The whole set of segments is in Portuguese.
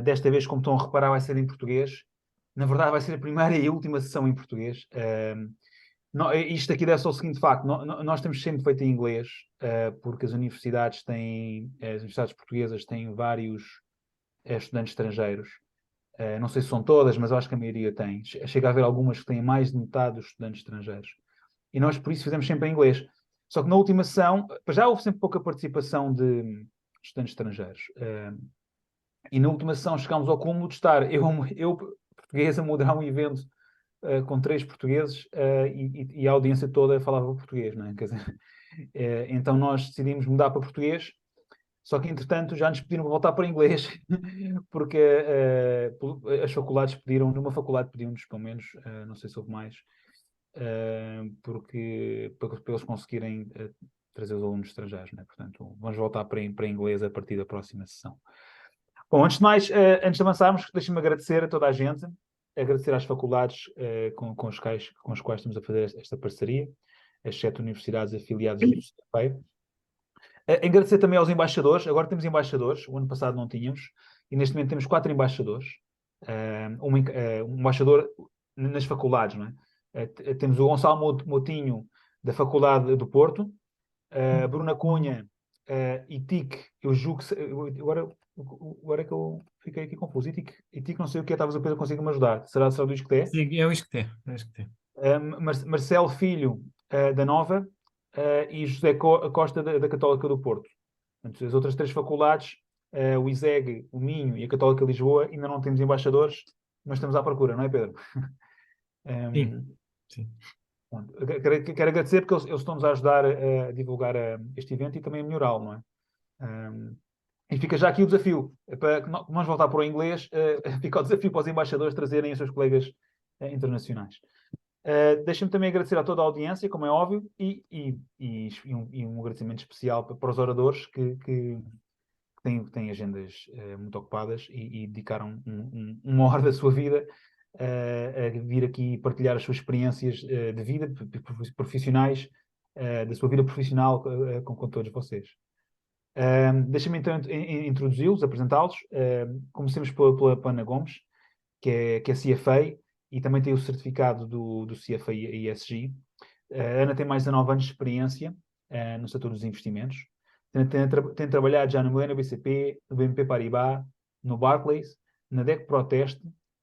Desta vez, como estão a reparar, vai ser em português. Na verdade, vai ser a primeira e a última sessão em português. Isto aqui deve ser o seguinte facto: nós temos sempre feito em inglês, porque as universidades portuguesas têm vários estudantes estrangeiros. Não sei se são todas, mas eu acho que a maioria tem. Chega a haver algumas que têm mais de metade dos estudantes estrangeiros. E nós, por isso, fizemos sempre em inglês. Só que na última sessão, já houve sempre pouca participação de estudantes estrangeiros. E na última sessão chegámos ao cúmulo de estar eu português, a moderar um evento com 3 portugueses e a audiência toda falava português, não é? Quer dizer, então nós decidimos mudar para português, só que entretanto já nos pediram para voltar para inglês, porque as faculdades pediram, numa faculdade pediam-nos pelo menos, não sei se houve mais, para eles conseguirem trazer os alunos estrangeiros, não é? Portanto, vamos voltar para inglês a partir da próxima sessão. Bom, antes de mais, antes de avançarmos, deixem-me agradecer a toda a gente, agradecer às faculdades com as quais estamos a fazer esta parceria, as 7 universidades afiliadas do CFEI. Agradecer também aos embaixadores. Agora temos embaixadores, o ano passado não tínhamos, e neste momento temos 4 embaixadores. Um embaixador nas faculdades, não é? Temos o Gonçalo Moutinho, da Faculdade do Porto, a Bruna Cunha, ITIC, eu julgo que... Agora é que eu fiquei aqui confuso. ITIC não sei o que é, talvez o Pedro consiga me ajudar. Será do ISCTE? Sim, é o ISCTE. Marcelo Filho, da Nova, e José Costa, da Católica do Porto. Portanto, as outras 3 faculdades, o ISEG, o Minho e a Católica de Lisboa, ainda não temos embaixadores, mas estamos à procura, não é, Pedro? Sim, sim. Quero agradecer porque eles estão-nos a ajudar a divulgar este evento e também a melhorá-lo, não é? E fica já aqui o desafio. Para que nós voltar para o inglês, fica o desafio para os embaixadores trazerem os seus colegas internacionais. Deixem-me também agradecer a toda a audiência, como é óbvio, e um agradecimento especial para os oradores que têm agendas muito ocupadas e dedicaram uma hora da sua vida a vir aqui partilhar as suas experiências de vida profissionais, da sua vida profissional com todos vocês. Deixem-me então introduzi-los, apresentá-los. Comecemos pela Ana Gomes, que é CFA e também tem o certificado do CFA e ESG. A Ana tem mais de 9 anos de experiência no setor dos investimentos. Tem trabalhado já no Millennium BCP, no BNP Paribas, no Barclays, na DEC Proteste,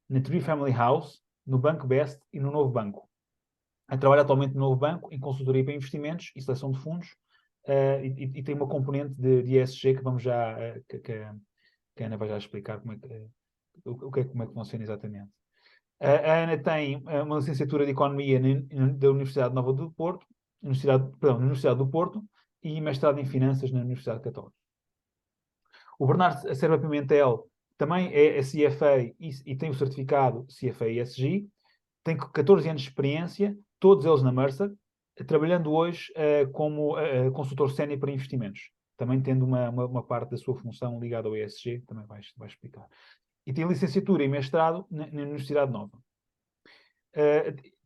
na Tree Family House, no Banco Best e no Novo Banco. Trabalha atualmente no Novo Banco em consultoria para investimentos e seleção de fundos e tem uma componente de ESG que vamos já que a Ana vai já explicar como é que funciona exatamente. A Ana tem uma licenciatura de Economia da Universidade Nova do Porto, na Universidade do Porto, e mestrado em Finanças na Universidade Católica. O Bernardo Serva Pimentel também é CFA e tem o certificado CFA ESG, tem 14 anos de experiência, todos eles na Mercer, trabalhando hoje como consultor sénior para investimentos, também tendo uma parte da sua função ligada ao ESG, também vai explicar. E tem licenciatura e mestrado na Universidade Nova.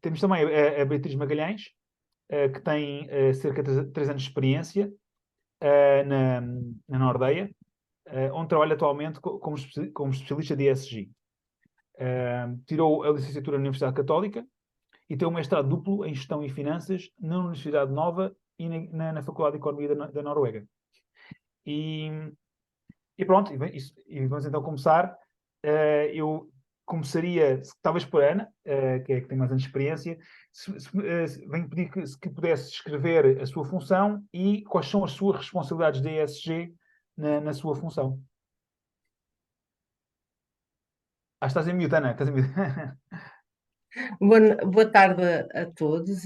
Temos também a Beatriz Magalhães, que tem cerca de 3 anos de experiência na Nordeia, onde trabalha atualmente como especialista de ESG. Tirou a licenciatura na Universidade Católica e tem um mestrado duplo em Gestão e Finanças na Universidade Nova e na Faculdade de Economia da Noruega. E pronto, e vamos então começar. Eu começaria, talvez por Ana, que é que tem mais anos de experiência, venho pedir que pudesse escrever a sua função e quais são as suas responsabilidades de ESG na sua função. Estás em mute, Ana. Estás em mute. Boa tarde a todos.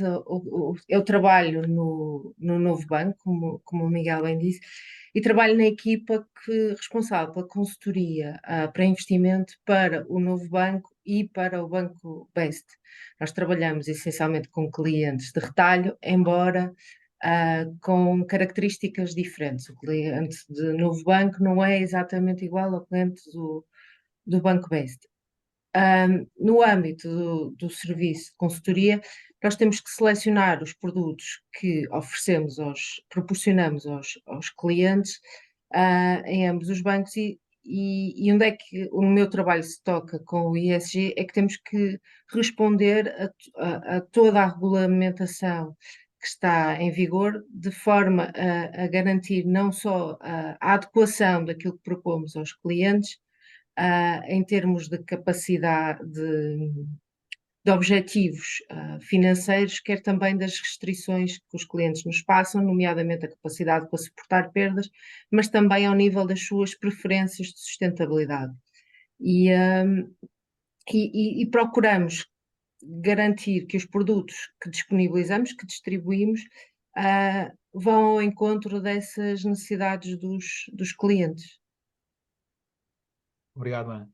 Eu trabalho no Novo Banco, como o Miguel bem disse, e trabalho na equipa responsável pela consultoria para investimento para o Novo Banco e para o Banco Best. Nós trabalhamos essencialmente com clientes de retalho, embora com características diferentes. O cliente de Novo Banco não é exatamente igual ao cliente do Banco Best. No âmbito do serviço de consultoria, nós temos que selecionar os produtos que proporcionamos aos clientes em ambos os bancos e e onde é que o meu trabalho se toca com o ESG é que temos que responder a toda a regulamentação que está em vigor, de forma a garantir não só a adequação daquilo que propomos aos clientes, em termos de capacidade de objetivos financeiros, quer também das restrições que os clientes nos passam, nomeadamente a capacidade para suportar perdas, mas também ao nível das suas preferências de sustentabilidade. E procuramos garantir que os produtos que disponibilizamos, que distribuímos, vão ao encontro dessas necessidades dos clientes. Obrigado, Ana.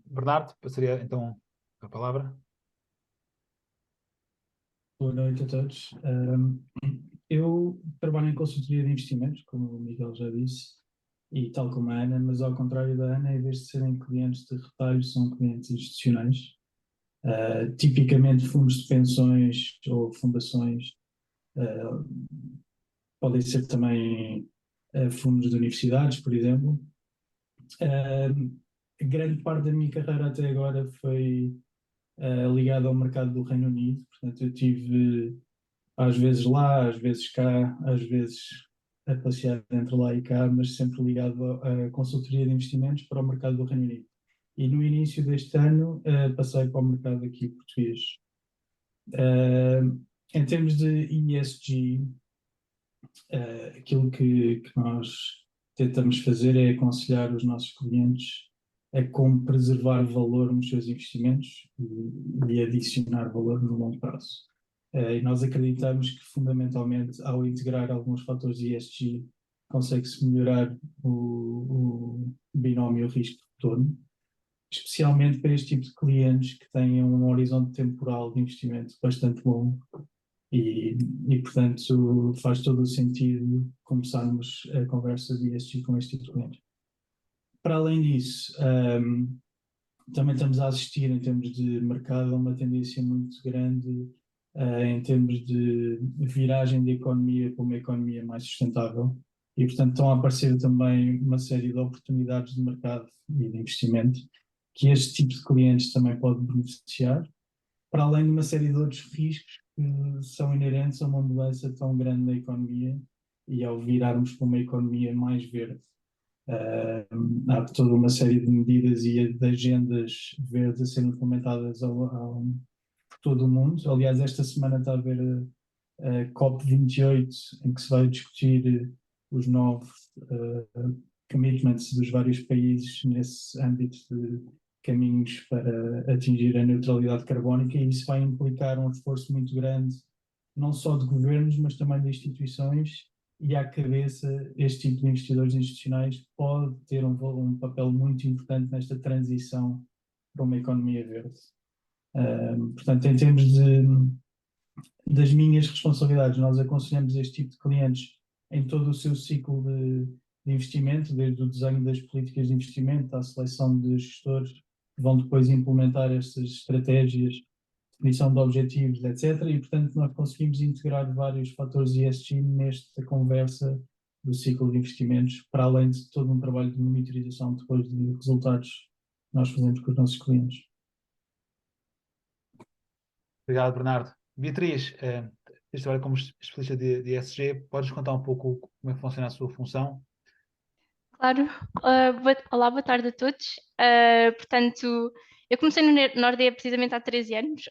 Bernardo, passaria então a palavra. Boa noite a todos. Eu trabalho em consultoria de investimentos, como o Miguel já disse, e tal como a Ana, mas ao contrário da Ana, em vez de serem clientes de retalho, são clientes institucionais. Tipicamente fundos de pensões ou fundações, podem ser também fundos de universidades, por exemplo. Grande parte da minha carreira até agora foi ligada ao mercado do Reino Unido, portanto eu tive às vezes lá, às vezes cá, às vezes a passear entre lá e cá, mas sempre ligado à consultoria de investimentos para o mercado do Reino Unido. E no início deste ano passei para o mercado aqui português. Em termos de ESG, aquilo que nós tentamos fazer é aconselhar os nossos clientes a como preservar valor nos seus investimentos e adicionar valor no longo prazo. E nós acreditamos que, fundamentalmente, ao integrar alguns fatores de ESG, consegue-se melhorar o binómio risco-retorno, especialmente para este tipo de clientes que têm um horizonte temporal de investimento bastante longo e portanto, faz todo o sentido começarmos a conversa de ESG com este tipo de clientes. Para além disso, também estamos a assistir, em termos de mercado, a uma tendência muito grande em termos de viragem da economia para uma economia mais sustentável e, portanto, estão a aparecer também uma série de oportunidades de mercado e de investimento que este tipo de clientes também pode beneficiar, para além de uma série de outros riscos que são inerentes a uma mudança tão grande na economia e ao virarmos para uma economia mais verde. Há toda uma série de medidas e de agendas verdes a serem implementadas por todo o mundo. Aliás, esta semana está a haver a COP28, em que se vai discutir os novos commitments dos vários países nesse âmbito de caminhos para atingir a neutralidade carbónica, e isso vai implicar um esforço muito grande, não só de governos, mas também de instituições, e à cabeça este tipo de investidores institucionais pode ter um papel muito importante nesta transição para uma economia verde. Portanto, em termos das minhas responsabilidades, nós aconselhamos este tipo de clientes em todo o seu ciclo de investimento, desde o desenho das políticas de investimento à seleção de gestores que vão depois implementar estas estratégias, definição de objetivos, etc. E, portanto, nós conseguimos integrar vários fatores ESG nesta conversa do ciclo de investimentos, para além de todo um trabalho de monitorização depois de resultados que nós fazemos com os nossos clientes. Obrigado, Bernardo. Beatriz, tens trabalho como especialista de ESG, podes contar um pouco como é que funciona a sua função? Claro. Olá, boa tarde a todos. Portanto, eu comecei no Nordea precisamente há 13 anos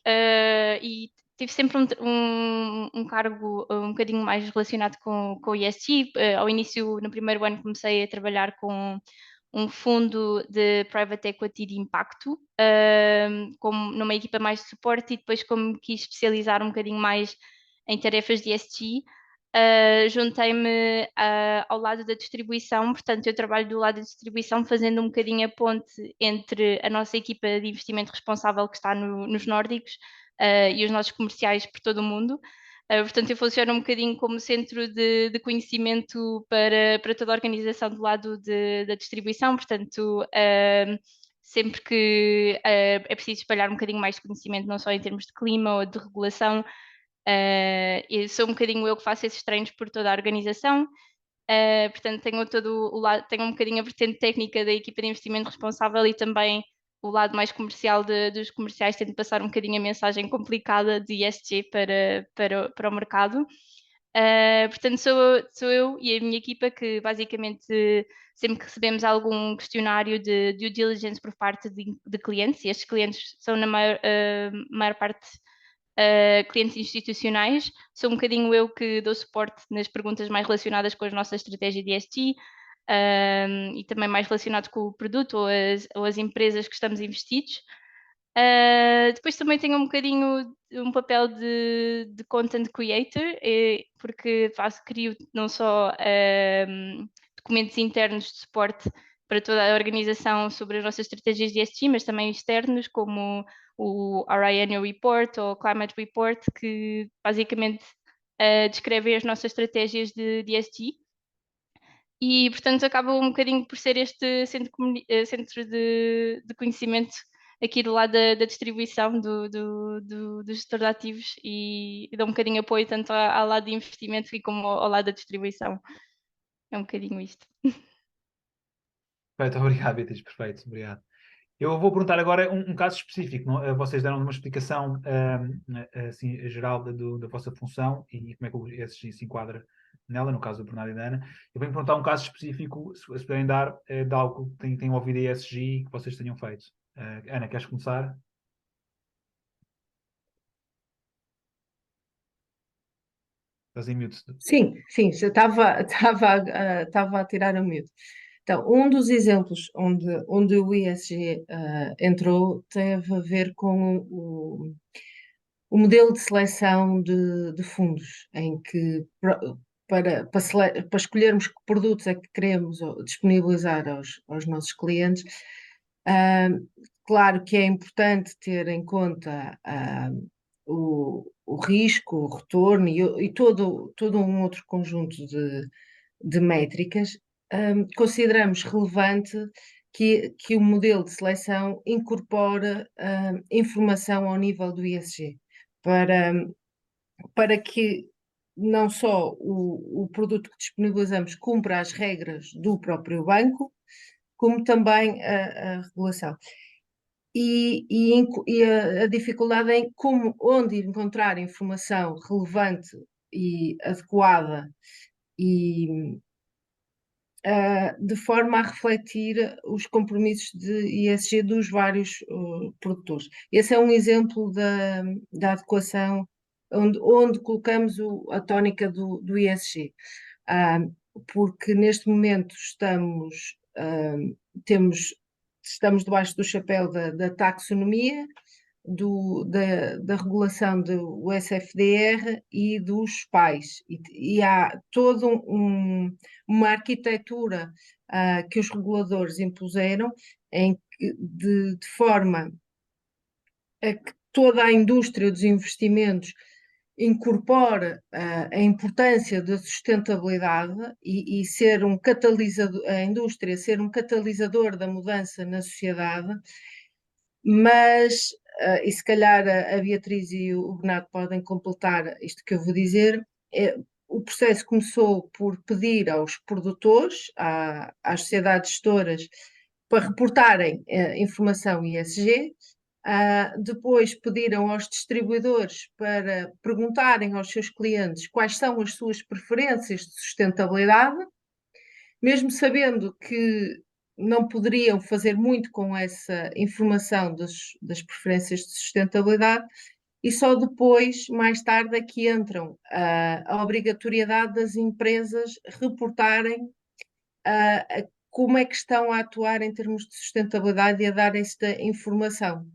e tive sempre um cargo um bocadinho mais relacionado com o ESG. Ao início, no primeiro ano, comecei a trabalhar com um fundo de private equity de impacto, como numa equipa mais de suporte, e depois, como quis especializar um bocadinho mais em tarefas de ESG, juntei-me ao lado da distribuição. Portanto, eu trabalho do lado da distribuição, fazendo um bocadinho a ponte entre a nossa equipa de investimento responsável que está nos nórdicos e os nossos comerciais por todo o mundo. Portanto, eu funciono um bocadinho como centro de conhecimento para toda a organização do lado da distribuição. Portanto, sempre que é preciso espalhar um bocadinho mais de conhecimento, não só em termos de clima ou de regulação, sou um bocadinho eu que faço esses treinos por toda a organização. Portanto, tenho todo o lado, tenho um bocadinho a vertente técnica da equipa de investimento responsável e também o lado mais comercial dos comerciais, tento passar um bocadinho a mensagem complicada de ESG para o mercado. Portanto, sou eu e a minha equipa que basicamente sempre que recebemos algum questionário de due diligence por parte de clientes, e estes clientes são na maior parte clientes institucionais, sou um bocadinho eu que dou suporte nas perguntas mais relacionadas com a nossa estratégia de ESG, e também mais relacionado com o produto ou as empresas que estamos investidos. Depois também tenho um bocadinho um papel de content creator, porque crio não só documentos internos de suporte para toda a organização sobre as nossas estratégias de ESG, mas também externos, como o RI Annual Report ou Climate Report, que basicamente descrevem as nossas estratégias de ESG. E, portanto, acaba um bocadinho por ser este centro de conhecimento aqui do lado da distribuição do gestor de ativos e dá um bocadinho de apoio tanto ao lado de investimento como ao lado da distribuição. É um bocadinho isto. Perfeito, obrigado, Beatriz, perfeito, obrigado. Eu vou perguntar agora um caso específico. Vocês deram uma explicação assim, geral da vossa função e como é que o ESG se enquadra nela, no caso do Bernardo e da Ana. Eu venho perguntar um caso específico, se puderem dar, de algo que tenham ouvido ESG que vocês tenham feito. Ana, queres começar? Estás em mute. Sim, sim, já estava a tirar o miúdo. Então, um dos exemplos onde o ESG entrou teve a ver com o modelo de seleção de fundos, em que para escolhermos que produtos é que queremos disponibilizar aos nossos clientes, claro que é importante ter em conta o risco, o retorno e todo um outro conjunto de métricas. Consideramos relevante que o modelo de seleção incorpora informação ao nível do ESG, para que não só o produto que disponibilizamos cumpra as regras do próprio banco, como também a regulação. E a dificuldade em onde encontrar informação relevante e adequada e de forma a refletir os compromissos de ESG dos vários produtores. Esse é um exemplo da adequação onde colocamos a tónica do ESG, porque neste momento estamos debaixo do chapéu da taxonomia, da regulação do SFDR e dos PAIs. E há toda uma arquitetura que os reguladores impuseram de forma a que toda a indústria dos investimentos incorpora a importância da sustentabilidade e ser um catalisador, a indústria ser um catalisador da mudança na sociedade, mas, e se calhar a Beatriz e o Bernardo podem completar isto que eu vou dizer, o processo começou por pedir aos produtores, às sociedades gestoras, para reportarem informação ESG. Depois pediram aos distribuidores para perguntarem aos seus clientes quais são as suas preferências de sustentabilidade, mesmo sabendo que não poderiam fazer muito com essa informação das preferências de sustentabilidade, e só depois, mais tarde, é que entram a obrigatoriedade das empresas reportarem como é que estão a atuar em termos de sustentabilidade e a dar esta informação.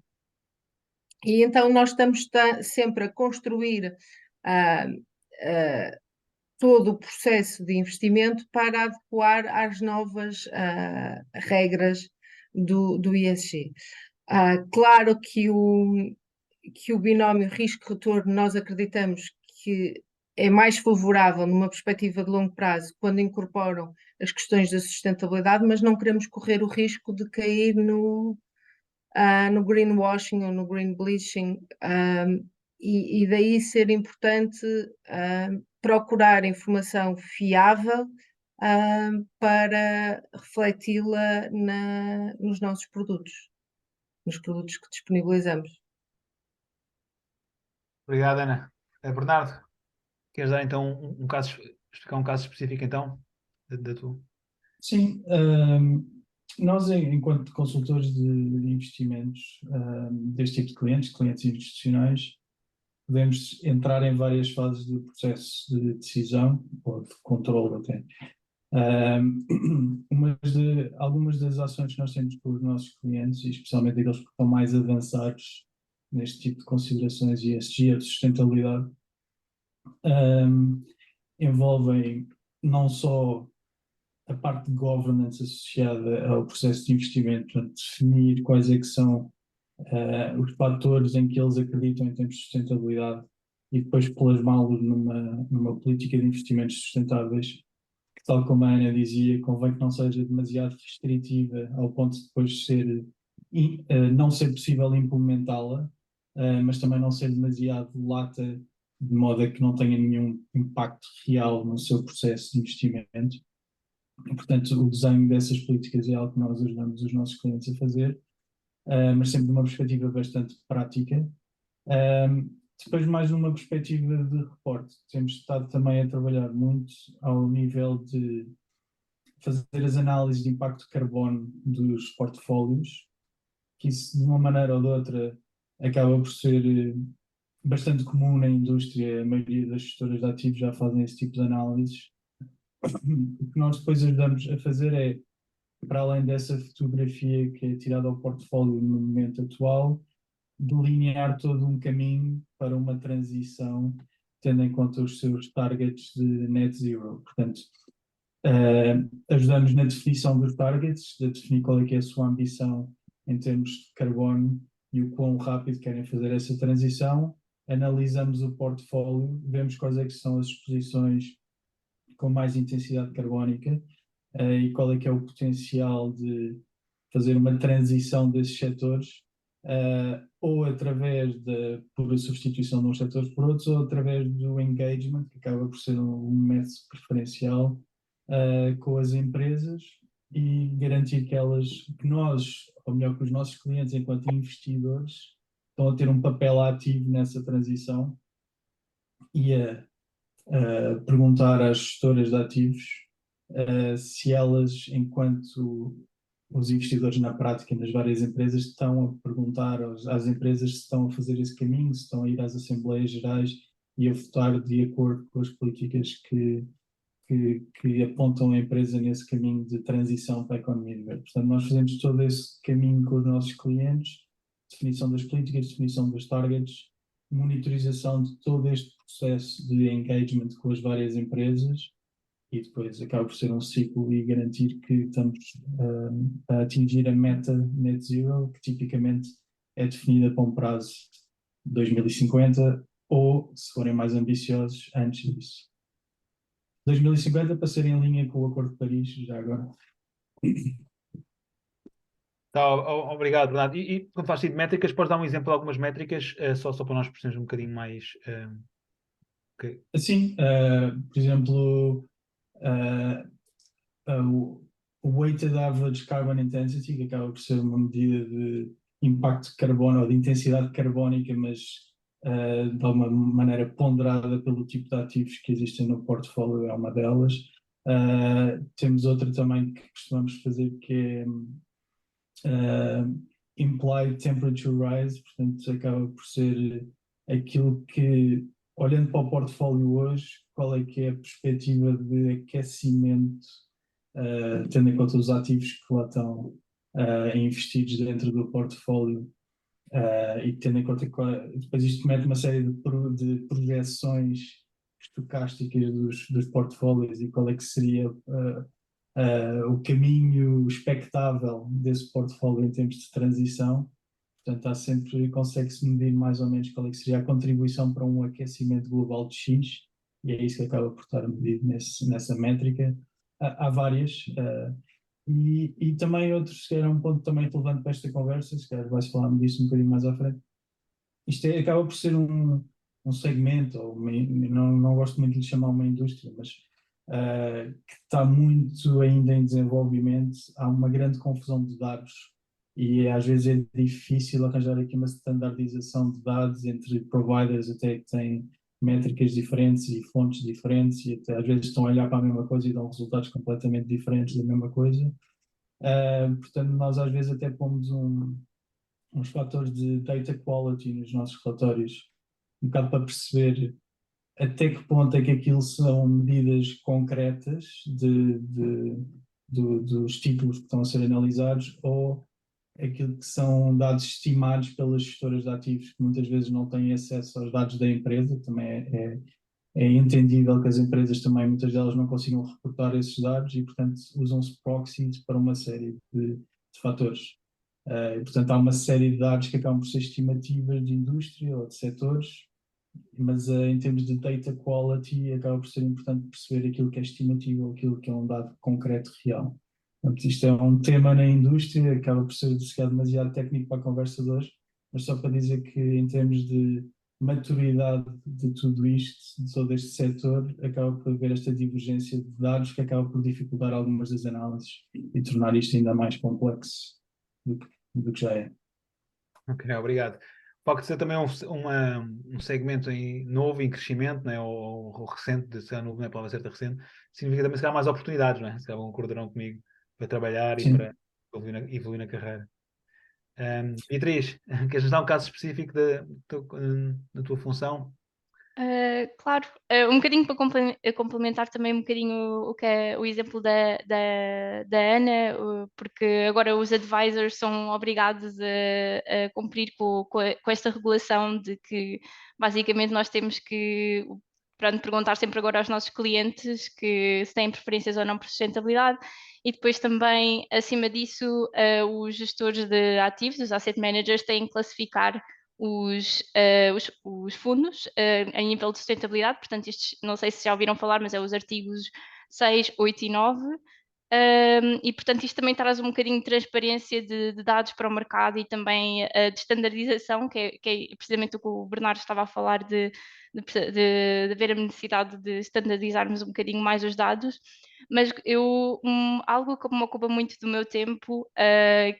E então nós estamos sempre a construir todo o processo de investimento para adequar às novas regras do ESG. Claro que o binómio risco-retorno nós acreditamos que é mais favorável numa perspectiva de longo prazo quando incorporam as questões da sustentabilidade, mas não queremos correr o risco de cair no greenwashing ou no green bleaching, e daí ser importante procurar informação fiável, para refleti-la nos nossos produtos, nos produtos que disponibilizamos. Obrigado, Ana. Bernardo, queres dar então explicar um caso específico então da tua? Sim, nós, enquanto consultores de investimentos, deste tipo de clientes institucionais, podemos entrar em várias fases do processo de decisão, ou de controle até. Algumas das ações que nós temos com os nossos clientes, e especialmente aqueles que estão mais avançados neste tipo de considerações ESG, de sustentabilidade, envolvem não só a parte de governance associada ao processo de investimento, portanto, definir quais é que são os fatores em que eles acreditam em termos de sustentabilidade e depois plasmá-los numa política de investimentos sustentáveis, que, tal como a Ana dizia, convém que não seja demasiado restritiva ao ponto de depois não ser possível implementá-la, mas também não ser demasiado lata, de modo a que não tenha nenhum impacto real no seu processo de investimento. E, portanto, o desenho dessas políticas é algo que nós ajudamos os nossos clientes a fazer, mas sempre de uma perspectiva bastante prática. Depois, mais numa perspectiva de reporte, temos estado também a trabalhar muito ao nível de fazer as análises de impacto de carbono dos portfólios, que isso, de uma maneira ou de outra, acaba por ser bastante comum na indústria. A maioria das gestoras de ativos já fazem esse tipo de análises. O que nós depois ajudamos a fazer é, para além dessa fotografia que é tirada ao portfólio no momento atual, delinear todo um caminho para uma transição, tendo em conta os seus targets de net zero. Portanto, ajudamos na definição dos targets, de definir qual é que é a sua ambição em termos de carbono e o quão rápido querem fazer essa transição. Analisamos o portfólio, vemos quais é que são as exposições com mais intensidade carbónica e qual é que é o potencial de fazer uma transição desses setores, ou através por a substituição de uns setores por outros, ou através do engagement, que acaba por ser um método preferencial com as empresas, e garantir que nós, ou melhor, que os nossos clientes, enquanto investidores, estão a ter um papel ativo nessa transição e a perguntar às gestoras de ativos se elas, enquanto os investidores na prática nas várias empresas, estão a perguntar às empresas se estão a fazer esse caminho, se estão a ir às assembleias gerais e a votar de acordo com as políticas que apontam a empresa nesse caminho de transição para a economia verde. Portanto, nós fazemos todo esse caminho com os nossos clientes, definição das políticas, definição dos targets, monitorização de todo este processo de engagement com as várias empresas, e depois acaba por ser um ciclo e garantir que estamos a atingir a meta net zero, que tipicamente é definida para um prazo de 2050, ou, se forem mais ambiciosos, antes disso. 2050 para ser em linha com o Acordo de Paris, já agora. Tá, obrigado, Bernardo. E quando faz de métricas, podes dar um exemplo de algumas métricas, só para nós percebermos um bocadinho mais. Assim, por exemplo, o Weighted Average Carbon Intensity, que acaba por ser uma medida de impacto de carbono ou de intensidade carbónica, mas de alguma maneira ponderada pelo tipo de ativos que existem no portfólio, é uma delas. Temos outra também que costumamos fazer, que é Implied Temperature Rise, portanto acaba por ser aquilo que, olhando para o portfólio hoje, qual é que é a perspectiva de aquecimento, tendo em conta os ativos que lá estão investidos dentro do portfólio, e tendo em conta que depois isto mete uma série de projeções estocásticas dos portfólios, e qual é que seria o caminho expectável desse portfólio em termos de transição. Portanto, consegue-se medir mais ou menos qual é que seria a contribuição para um aquecimento global de X, e é isso que acaba por estar medido nessa métrica. Há várias, e também outros, que era um ponto também relevante para esta conversa, se calhar vai-se falar disso um bocadinho mais à frente. Isto acaba por ser um segmento, ou não gosto muito de lhe chamar uma indústria, mas que está muito ainda em desenvolvimento. Há uma grande confusão de dados e às vezes é difícil arranjar aqui uma standardização de dados entre providers até que têm métricas diferentes e fontes diferentes e até às vezes estão a olhar para a mesma coisa e dão resultados completamente diferentes da mesma coisa. Portanto, nós às vezes até pomos uns fatores de data quality nos nossos relatórios, um bocado para perceber até que ponto é que aquilo são medidas concretas dos títulos que estão a ser analisados ou aquilo que são dados estimados pelas gestoras de ativos, que muitas vezes não têm acesso aos dados da empresa, que também é entendível que as empresas também, muitas delas não consigam reportar esses dados e, portanto, usam-se proxies para uma série de fatores. E, portanto, há uma série de dados que acabam por ser estimativas de indústria ou de setores, mas em termos de data quality acaba por ser importante perceber aquilo que é estimatível, aquilo que é um dado concreto real. Portanto, isto é um tema na indústria, acaba por ser demasiado técnico para a conversa de hoje, mas só para dizer que em termos de maturidade de tudo isto, de todo este setor, acaba por haver esta divergência de dados que acaba por dificultar algumas das análises e tornar isto ainda mais complexo do que já é. Ok, obrigado. O facto de ser também um segmento novo, em crescimento, né? ou recente, de ser novo não é a palavra certa, recente, significa também se calhar mais oportunidades, não é? Se calhar concordarão comigo para trabalhar e Sim. para evoluir na carreira. Beatriz, queres dar um caso específico da tua função? Claro, um bocadinho para complementar também um bocadinho o que é o exemplo da Ana, porque agora os advisors são obrigados a cumprir com esta regulação de que basicamente nós temos que perguntar sempre agora aos nossos clientes que se têm preferências ou não por sustentabilidade e depois também, acima disso, os gestores de ativos, os asset managers, têm que classificar os fundos em nível de sustentabilidade, portanto, estes, não sei se já ouviram falar, mas é os artigos 6, 8 e 9. E portanto isto também traz um bocadinho de transparência de dados para o mercado e também de standardização, que é precisamente o que o Bernardo estava a falar de haver a necessidade de standardizarmos um bocadinho mais os dados, mas algo que me ocupa muito do meu tempo,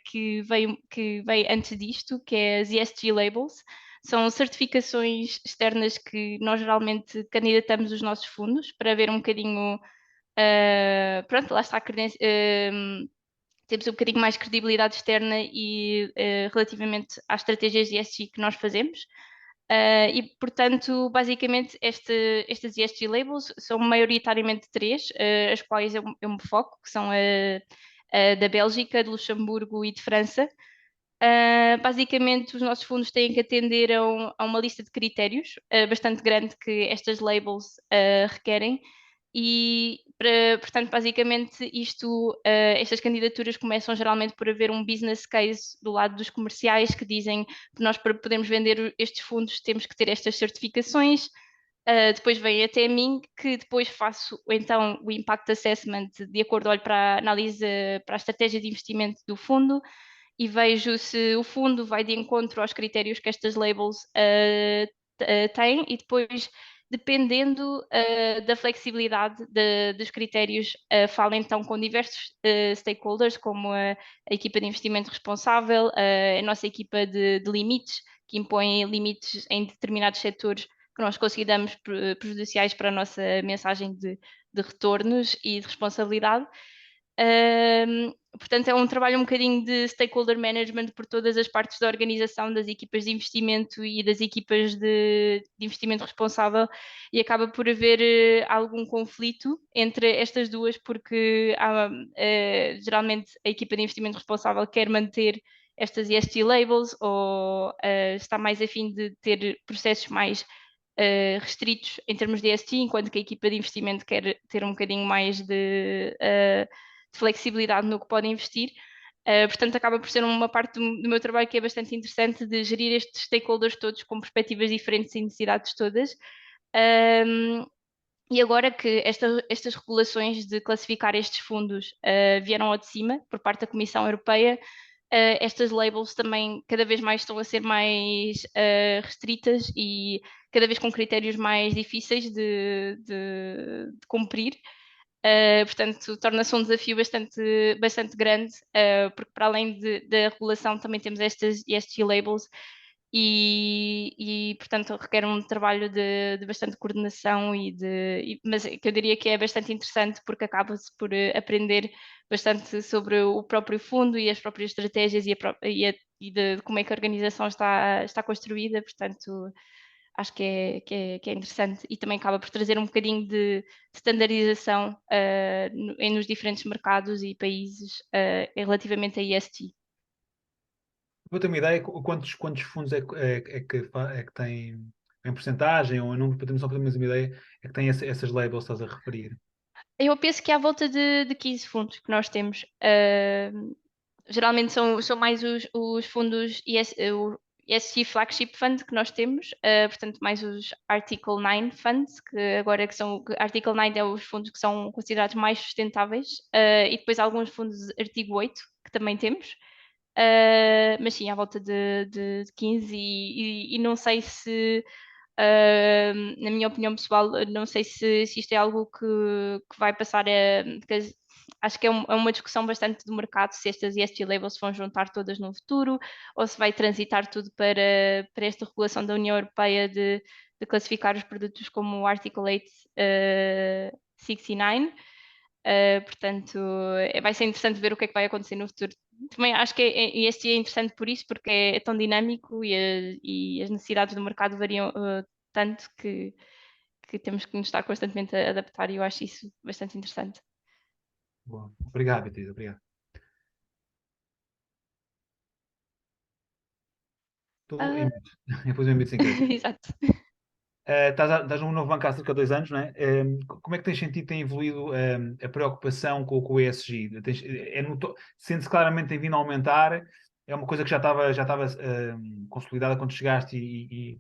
que veio antes disto, que é as ESG Labels. São certificações externas que nós geralmente candidatamos os nossos fundos para ver um bocadinho pronto, lá está temos um bocadinho mais credibilidade externa e relativamente às estratégias de ESG que nós fazemos. E, portanto, basicamente, estas ESG labels são maioritariamente 3, as quais eu me foco, que são a da Bélgica, de Luxemburgo e de França. Basicamente, os nossos fundos têm que atender a uma lista de critérios bastante grande que estas labels requerem e, portanto, basicamente estas candidaturas começam geralmente por haver um business case do lado dos comerciais que dizem que nós para podermos vender estes fundos temos que ter estas certificações. Depois vem até a mim, que depois faço então o impact assessment de acordo, olho para a análise, para a estratégia de investimento do fundo e vejo se o fundo vai de encontro aos critérios que estas labels têm e depois, dependendo da flexibilidade dos critérios, falo então com diversos stakeholders, como a equipa de investimento responsável, a nossa equipa de limites, que impõem limites em determinados setores que nós consideramos prejudiciais para a nossa mensagem de retornos e de responsabilidade. Portanto, é um trabalho um bocadinho de stakeholder management por todas as partes da organização, das equipas de investimento e das equipas de investimento responsável, e acaba por haver algum conflito entre estas duas, porque geralmente a equipa de investimento responsável quer manter estas ESG labels ou está mais afim de ter processos mais restritos em termos de ESG, enquanto que a equipa de investimento quer ter um bocadinho mais de flexibilidade no que pode investir. Portanto, acaba por ser uma parte do meu trabalho que é bastante interessante, de gerir estes stakeholders todos com perspectivas diferentes e necessidades todas. E agora que estas regulações de classificar estes fundos vieram ao de cima, por parte da Comissão Europeia, estas labels também cada vez mais estão a ser mais restritas e cada vez com critérios mais difíceis de cumprir. Portanto, torna-se um desafio bastante grande, porque para além da regulação também temos estes ESG labels portanto, requer um trabalho de bastante coordenação mas que eu diria que é bastante interessante porque acaba-se por aprender bastante sobre o próprio fundo e as próprias estratégias e de como é que a organização está construída, portanto, acho que é interessante e também acaba por trazer um bocadinho de standardização nos diferentes mercados e países relativamente a ESG. Vou ter uma ideia, quantos fundos é que têm em porcentagem ou em número, para termos só para termos uma ideia, é que têm essas labels que estás a referir? Eu penso que é à volta de 15 fundos que nós temos. Geralmente são mais os fundos o ESG Flagship Fund que nós temos, portanto, mais os Article 9 Funds, Article 9 é os fundos que são considerados mais sustentáveis, e depois alguns fundos de artigo 8 que também temos. Mas sim, à volta de 15 e não sei se, na minha opinião pessoal, não sei se isto é algo que vai passar acho que é uma discussão bastante do mercado se estas ESG labels se vão juntar todas no futuro ou se vai transitar tudo para esta regulação da União Europeia de classificar os produtos como o Article 8 69. Portanto, vai ser interessante ver o que é que vai acontecer no futuro. Também acho que este é interessante por isso, porque é tão dinâmico e as necessidades do mercado variam tanto que temos que nos estar constantemente a adaptar e eu acho isso bastante interessante. Bom, obrigado, Beatriz, obrigado. Estou em mute. Eu pus em mute sem querer. Exato. Estás num novo banco há cerca de 2 anos, não é? Como é que tens sentido que tem evoluído a preocupação com o ESG? Sente-se claramente que tem vindo a aumentar? É uma coisa que já estava consolidada quando chegaste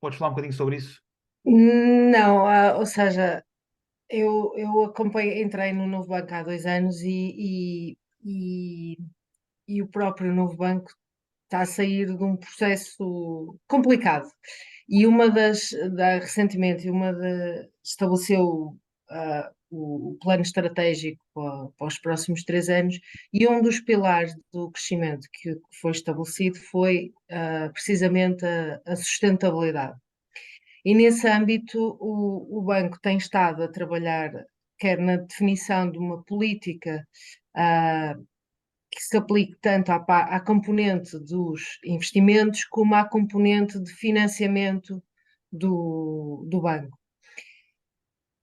podes falar um bocadinho sobre isso? Não, ou seja, eu entrei no Novo Banco há 2 anos e o próprio Novo Banco está a sair de um processo complicado. E recentemente, estabeleceu o plano estratégico para os próximos 3 anos, e um dos pilares do crescimento que foi estabelecido foi precisamente a sustentabilidade. E nesse âmbito, o banco tem estado a trabalhar, quer na definição de uma política que se aplique tanto à componente dos investimentos como à componente de financiamento do banco.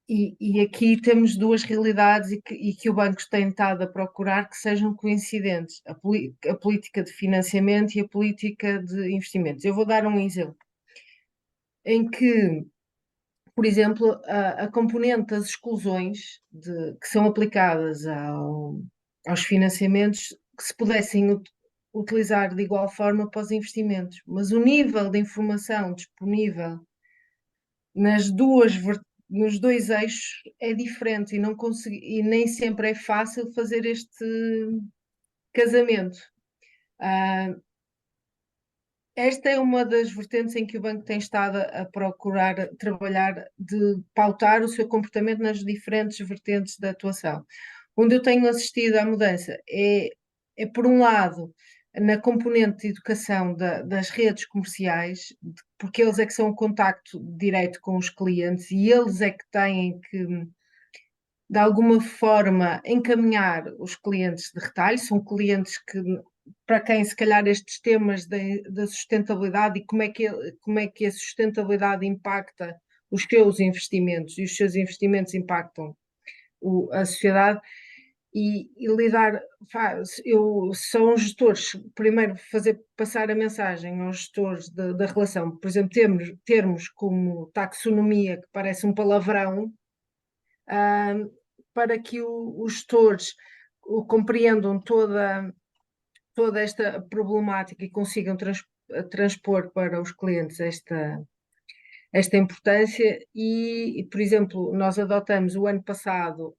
E aqui temos duas realidades e que o banco tem estado a procurar que sejam coincidentes: a política de financiamento e a política de investimentos. Eu vou dar um exemplo em que, por exemplo, a componente das exclusões que são aplicadas aos financiamentos, que se pudessem utilizar de igual forma para os investimentos, mas o nível de informação disponível nos dois eixos é diferente e nem sempre é fácil fazer este casamento. Esta é uma das vertentes em que o banco tem estado a procurar trabalhar, de pautar o seu comportamento nas diferentes vertentes da atuação. Onde eu tenho assistido à mudança é por um lado, na componente de educação das redes comerciais, porque eles é que são o contacto direto com os clientes e eles é que têm que, de alguma forma, encaminhar os clientes de retalho. São clientes para quem se calhar estes temas da sustentabilidade e como é que a sustentabilidade impacta os seus investimentos e os seus investimentos impactam a sociedade e lidar, são os gestores, primeiro passar a mensagem aos gestores da relação, por exemplo, termos como taxonomia, que parece um palavrão, para que os gestores compreendam toda esta problemática e consigam transpor para os clientes esta importância e, por exemplo, nós adotamos o ano passado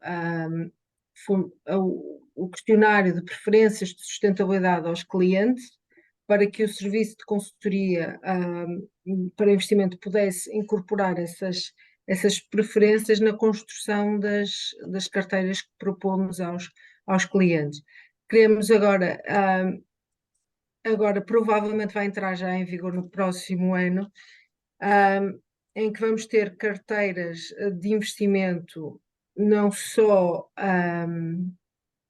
o questionário de preferências de sustentabilidade aos clientes para que o serviço de consultoria para investimento pudesse incorporar essas preferências na construção das carteiras que propomos aos clientes. Queremos agora provavelmente vai entrar já em vigor no próximo ano, em que vamos ter carteiras de investimento não só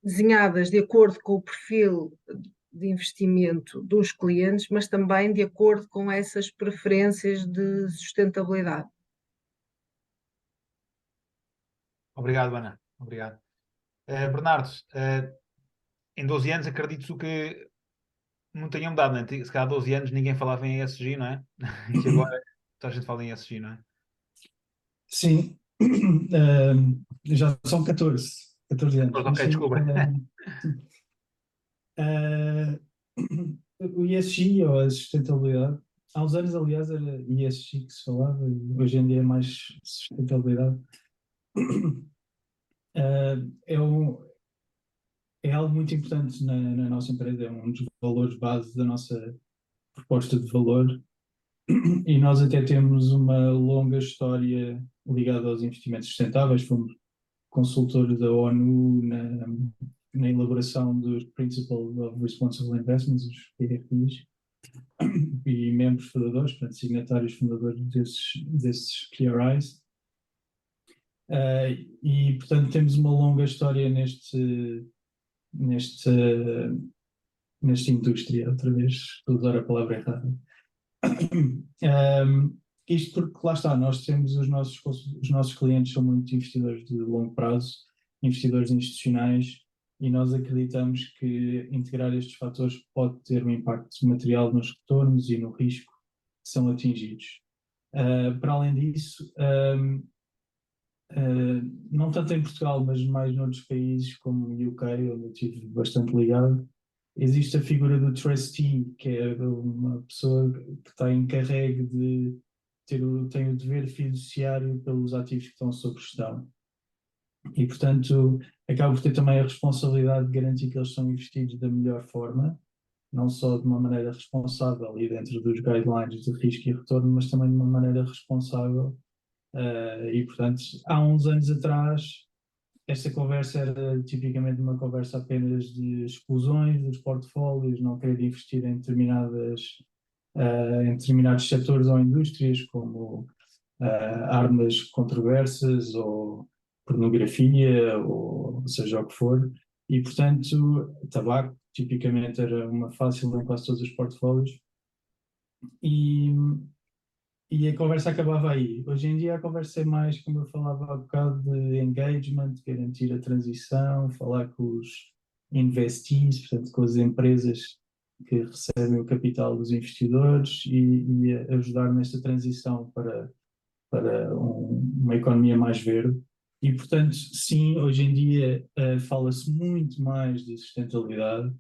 desenhadas de acordo com o perfil de investimento dos clientes, mas também de acordo com essas preferências de sustentabilidade. Obrigado, Ana. Obrigado. Bernardo, em 12 anos acredito que não tenha mudado, né? Se calhar há 12 anos ninguém falava em ESG, não é? E agora toda a gente fala em ESG, não é? Sim, já são 14 anos. Ok, Mas sim, desculpa. o ESG, ou a sustentabilidade, há uns anos, aliás, era ESG que se falava, e hoje em dia é mais sustentabilidade. É algo muito importante na nossa empresa, é um dos valores base da nossa proposta de valor, e nós até temos uma longa história ligada aos investimentos sustentáveis. Fomos consultor da ONU na elaboração dos Principles of Responsible Investments, os PRIs, e membros fundadores, portanto, signatários fundadores desses PRIs. E, portanto, temos uma longa história nesta indústria, outra vez, estou a usar a palavra errada. Isto porque, lá está, nós temos os nossos clientes são muito investidores de longo prazo, investidores institucionais, e nós acreditamos que integrar estes fatores pode ter um impacto material nos retornos e no risco que são atingidos. Para além disso, não tanto em Portugal, mas mais noutros países como o UK, onde eu estive bastante ligado, existe a figura do trustee, que é uma pessoa que está encarregue de tem o dever fiduciário pelos ativos que estão sob gestão. E, portanto, acaba por ter também a responsabilidade de garantir que eles são investidos da melhor forma, não só de uma maneira responsável e dentro dos guidelines de risco e retorno, mas também de uma maneira responsável. E, portanto, há uns anos atrás, esta conversa era tipicamente uma conversa apenas de exclusões dos portfólios, não querer investir em determinados setores ou indústrias, como armas controversas ou pornografia, ou seja o que for. E, portanto, tabaco tipicamente era uma fácil em quase todos os portfólios. E a conversa acabava aí. Hoje em dia a conversa é mais, como eu falava há bocado, de engagement, garantir a transição, falar com os investees, portanto com as empresas que recebem o capital dos investidores, e ajudar nesta transição para uma economia mais verde. E, portanto, sim, hoje em dia fala-se muito mais de sustentabilidade.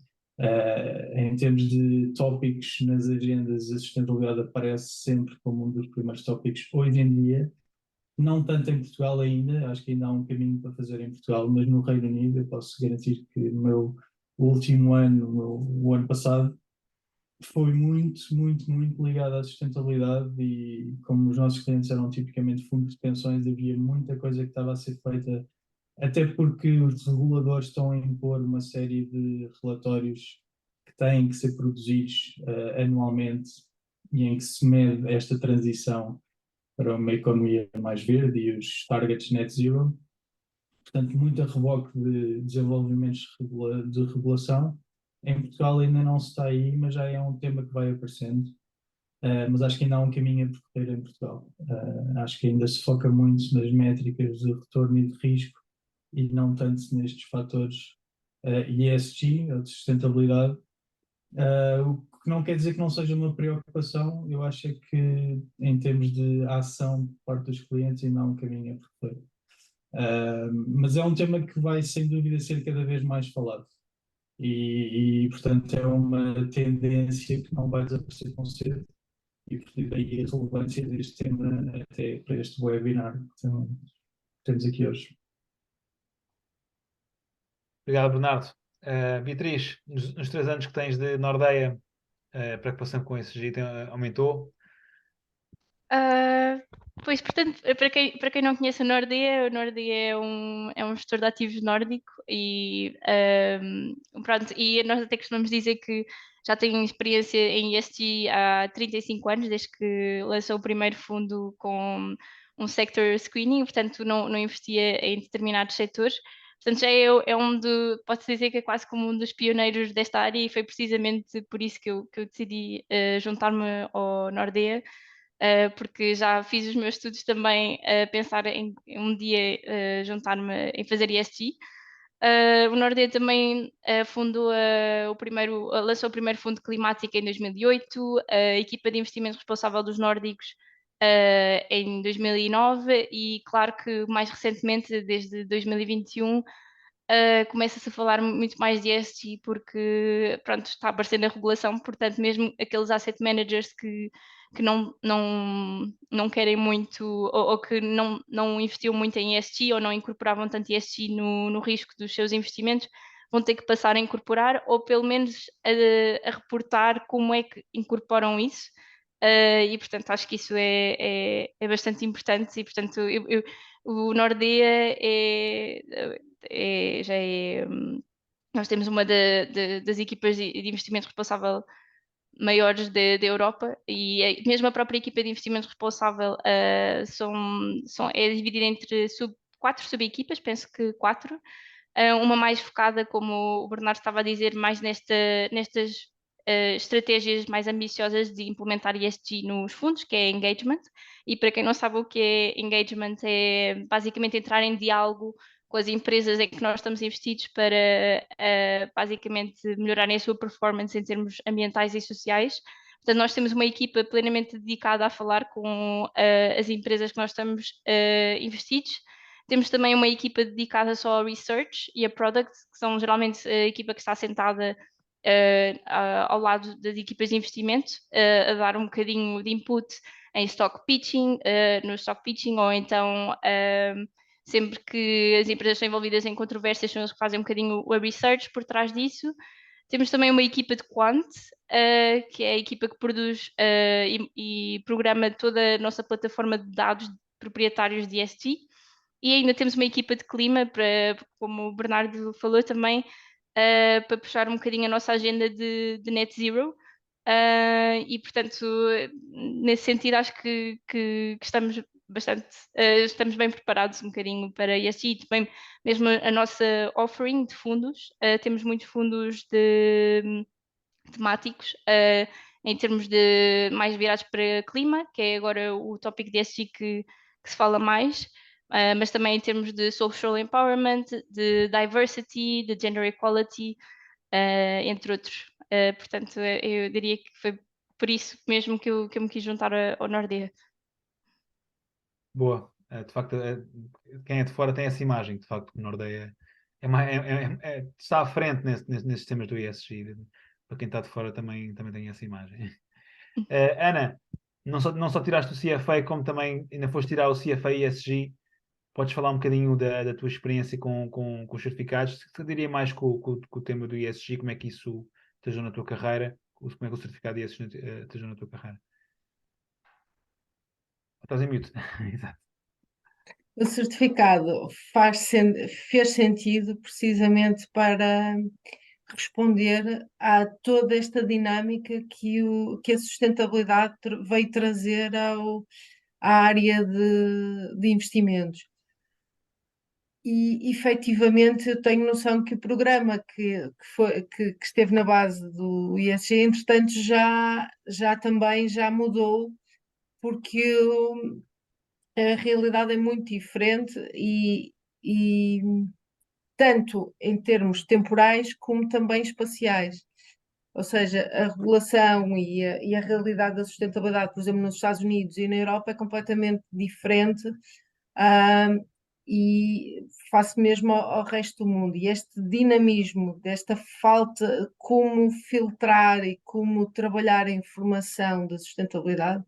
Em termos de tópicos nas agendas, a sustentabilidade aparece sempre como um dos primeiros tópicos hoje em dia. Não tanto em Portugal ainda, acho que ainda há um caminho para fazer em Portugal, mas no Reino Unido eu posso garantir que no meu último ano, o ano passado, foi muito, muito, muito ligado à sustentabilidade, e como os nossos clientes eram tipicamente fundos de pensões, havia muita coisa que estava a ser feita, até porque os reguladores estão a impor uma série de relatórios que têm que ser produzidos anualmente, e em que se mede esta transição para uma economia mais verde e os targets net zero. Portanto, muito a reboque de desenvolvimentos de regulação. Em Portugal ainda não se está aí, mas já é um tema que vai aparecendo. Mas acho que ainda há um caminho a percorrer em Portugal. Acho que ainda se foca muito nas métricas de retorno e de risco, e não tanto nestes fatores ESG, ou de sustentabilidade. O que não quer dizer que não seja uma preocupação. Eu acho é que, em termos de ação por parte dos clientes, ainda há um caminho a percorrer. Mas é um tema que vai, sem dúvida, ser cada vez mais falado. E, portanto, é uma tendência que não vai desaparecer tão cedo. E, portanto, daí a relevância deste tema até para este webinar que temos aqui hoje. Obrigado, Bernardo. Beatriz, nos 3 anos que tens de Nordeia, a preocupação com esse jeito aumentou? Ah, pois, portanto, para quem não conhece o Nordea é um gestor de ativos nórdico e, pronto, e nós até costumamos dizer que já tem experiência em ESG há 35 anos, desde que lançou o primeiro fundo com um sector screening, portanto não investia em determinados setores. Portanto, posso dizer que é quase como um dos pioneiros desta área e foi precisamente por isso que eu decidi juntar-me ao Nordea, porque já fiz os meus estudos também a pensar em um dia juntar-me em fazer ESG. O Nordea também lançou o primeiro fundo climático em 2008, a equipa de investimento responsável dos nórdicos em 2009 e claro que mais recentemente, desde 2021, começa-se a falar muito mais de ESG porque pronto, está aparecendo a regulação, portanto mesmo aqueles asset managers que não querem muito ou que não investiam muito em ESG ou não incorporavam tanto ESG no risco dos seus investimentos, vão ter que passar a incorporar ou pelo menos a reportar como é que incorporam isso. E portanto acho que isso é bastante importante e portanto o Nordea já é. Nós temos uma das equipas de investimento responsável maiores da Europa e mesmo a própria equipa de investimento responsável é dividida entre quatro subequipas, penso que quatro. Uma mais focada, como o Bernardo estava a dizer, mais nestas estratégias mais ambiciosas de implementar ESG nos fundos, que é engagement. E para quem não sabe o que é engagement, é basicamente entrar em diálogo com as empresas em que nós estamos investidos para basicamente melhorarem a sua performance em termos ambientais e sociais. Portanto, nós temos uma equipa plenamente dedicada a falar com as empresas que nós estamos investidos. Temos também uma equipa dedicada só ao research e a product, que são geralmente a equipa que está sentada ao lado das equipas de investimento, a dar um bocadinho de input em stock pitching, no stock pitching, ou então sempre que as empresas estão envolvidas em controvérsias, são eles que fazem um bocadinho a research por trás disso. Temos também uma equipa de quant, que é a equipa que produz e programa toda a nossa plataforma de dados proprietários de ESG. E ainda temos uma equipa de clima, como o Bernardo falou também, para puxar um bocadinho a nossa agenda de net zero. E portanto, nesse sentido, acho que estamos estamos bem preparados um bocadinho para isso e também mesmo a nossa offering de fundos, temos muitos fundos temáticos em termos de mais virados para clima, que é agora o tópico de ESG que se fala mais, mas também em termos de social empowerment, de diversity, de gender equality, entre outros. Portanto, eu diria que foi por isso mesmo que eu me quis juntar ao Nordea. Boa. De facto, quem é de fora tem essa imagem, de facto, que o Nordea está à frente nesses temas do ESG. Para quem está de fora também tem essa imagem. Ana, não só tiraste o CFA, como também ainda foste tirar o CFA ESG. Podes falar um bocadinho da tua experiência com os certificados? Eu diria mais com o tema do ESG, como é que isso te ajudou na tua carreira? Como é que o certificado de ESG te ajudou na tua carreira? Estás em mute. Exato. O certificado fez sentido precisamente para responder a toda esta dinâmica que a sustentabilidade veio trazer à área de investimentos. E efetivamente eu tenho noção que o programa que esteve na base do ISG, entretanto, também já mudou, porque a realidade é muito diferente e tanto em termos temporais como também espaciais. Ou seja, a regulação e a realidade da sustentabilidade, por exemplo, nos Estados Unidos e na Europa é completamente diferente, e face mesmo ao resto do mundo. E este dinamismo, desta falta, como filtrar e como trabalhar a informação da sustentabilidade,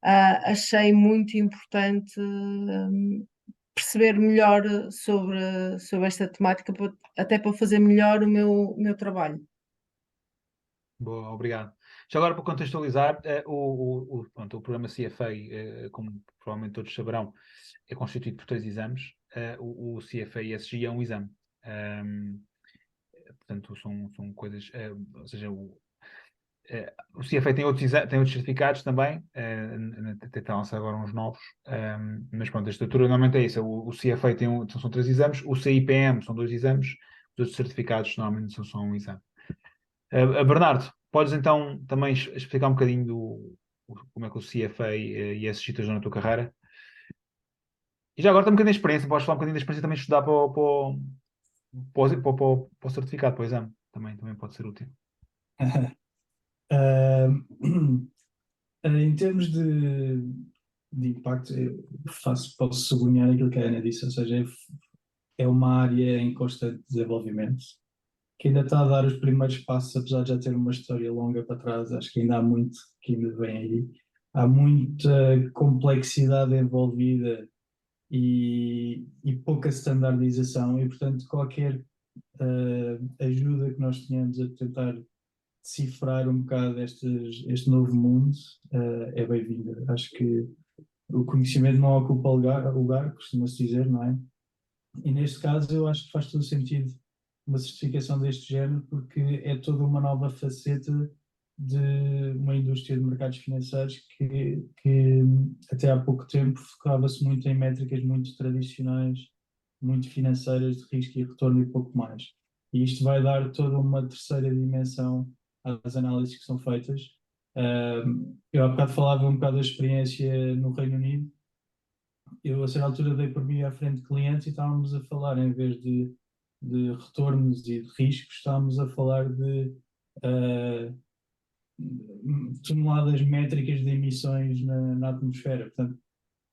achei muito importante perceber melhor sobre esta temática, até para fazer melhor o meu trabalho. Boa, obrigado. Já agora, para contextualizar, pronto, o programa CFA, como provavelmente todos saberão, é constituído por 3 exames. O CFA ESG é um exame. Portanto, são coisas. Ou seja, o CFA tem outros certificados também. Até lançar agora uns novos. Mas pronto, a estrutura normalmente é isso. O CFA são 3 exames. O CIPM são 2 exames. Os outros certificados normalmente são só um exame. Bernardo, podes então também explicar um bocadinho como é que o CFA e ESG te ajudam na tua carreira? E já agora tem um bocadinho de experiência, podes falar um bocadinho da experiência também de estudar para o certificado, para o exame. Também pode ser útil. Ah, em termos de impacto, posso sublinhar aquilo que a Ana disse, ou seja, é uma área em constante desenvolvimento, que ainda está a dar os primeiros passos, apesar de já ter uma história longa para trás. Acho que ainda há muito que ainda vem aí. Há muita complexidade envolvida e pouca standardização, e portanto qualquer ajuda que nós tenhamos a tentar decifrar um bocado este novo mundo é bem-vinda. Acho que o conhecimento não ocupa lugar, costuma-se dizer, não é? E neste caso eu acho que faz todo sentido uma certificação deste género, porque é toda uma nova faceta de uma indústria de mercados financeiros que até há pouco tempo focava-se muito em métricas muito tradicionais, muito financeiras, de risco e retorno e pouco mais. E isto vai dar toda uma terceira dimensão às análises que são feitas. Eu há bocado falava um bocado da experiência no Reino Unido. Eu, a certa altura, dei por mim à frente de clientes e estávamos a falar, em vez de retornos e de riscos, estávamos a falar de toneladas métricas de emissões na atmosfera. Portanto,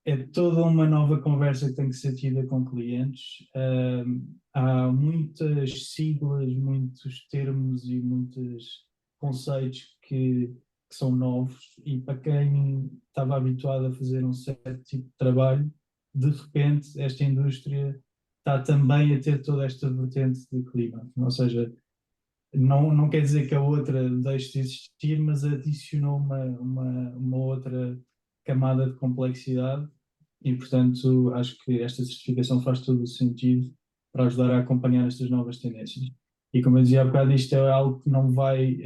é toda uma nova conversa que tem que ser tida com clientes. Há muitas siglas, muitos termos e muitos conceitos que são novos, e para quem estava habituado a fazer um certo tipo de trabalho, de repente esta indústria está também a ter toda esta vertente de clima. Ou seja, não quer dizer que a outra deixe de existir, mas adicionou uma outra camada de complexidade, e portanto acho que esta certificação faz todo o sentido para ajudar a acompanhar estas novas tendências. E como eu dizia há bocado, isto é algo que não vai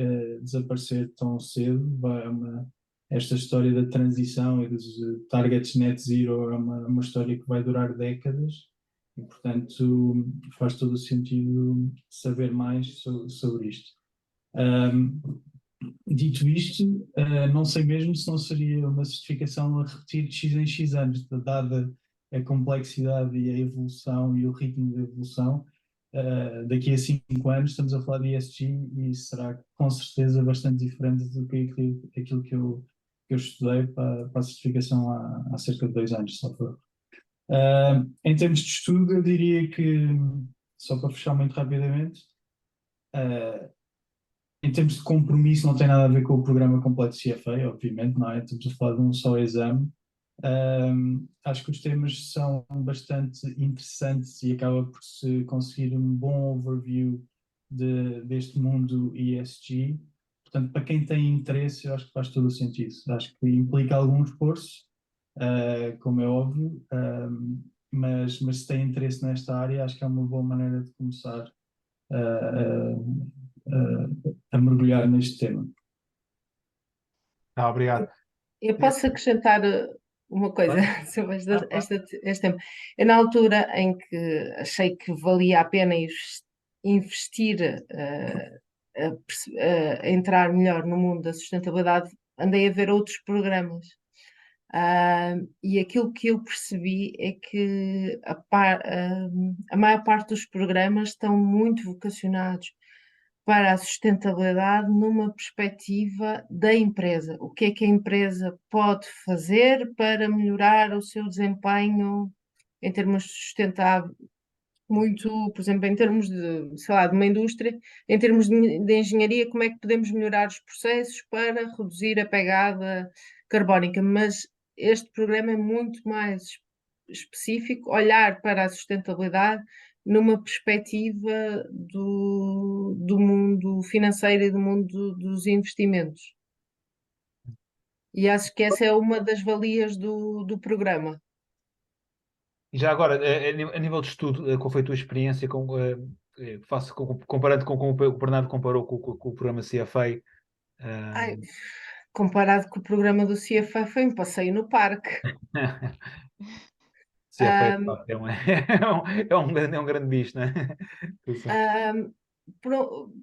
desaparecer tão cedo. Esta história da transição e dos targets net zero é uma história que vai durar décadas, e portanto faz todo o sentido saber mais sobre isto. Dito isto, não sei mesmo se não seria uma certificação a repetir de X em X anos, dada a complexidade e a evolução e o ritmo de evolução. Daqui a 5 anos estamos a falar de ESG e será com certeza bastante diferente do que aquilo que eu estudei para a certificação há cerca de 2 anos, só for. Em termos de estudo, eu diria que, só para fechar muito rapidamente, em termos de compromisso, não tem nada a ver com o programa completo de CFA, obviamente, não é? Estamos a falar de um só exame. Acho que os temas são bastante interessantes e acaba por se conseguir um bom overview deste mundo ESG. Portanto, para quem tem interesse, eu acho que faz todo o sentido. Acho que implica algum esforço, como é óbvio, mas se tem interesse nesta área, acho que é uma boa maneira de começar a mergulhar neste tema. Obrigado. Eu posso acrescentar uma coisa sobre este tema. Eu, na altura em que achei que valia a pena investir, a entrar melhor no mundo da sustentabilidade, andei a ver outros programas. E aquilo que eu percebi é que a maior parte dos programas estão muito vocacionados para a sustentabilidade numa perspectiva da empresa. O que é que a empresa pode fazer para melhorar o seu desempenho em termos de sustentável? Muito, por exemplo, em termos de, sei lá, de uma indústria, em termos de engenharia, como é que podemos melhorar os processos para reduzir a pegada carbónica? Mas este programa é muito mais específico, olhar para a sustentabilidade numa perspectiva do mundo financeiro e do mundo dos investimentos. E acho que essa é uma das valias do programa. E já agora, a nível de estudo, qual foi a tua experiência comparando com o Bernardo comparou com o programa CFA? Ai, comparado com o programa do CFA, foi um passeio no parque. CFA Ahm, é um grande bicho, não é? ahm,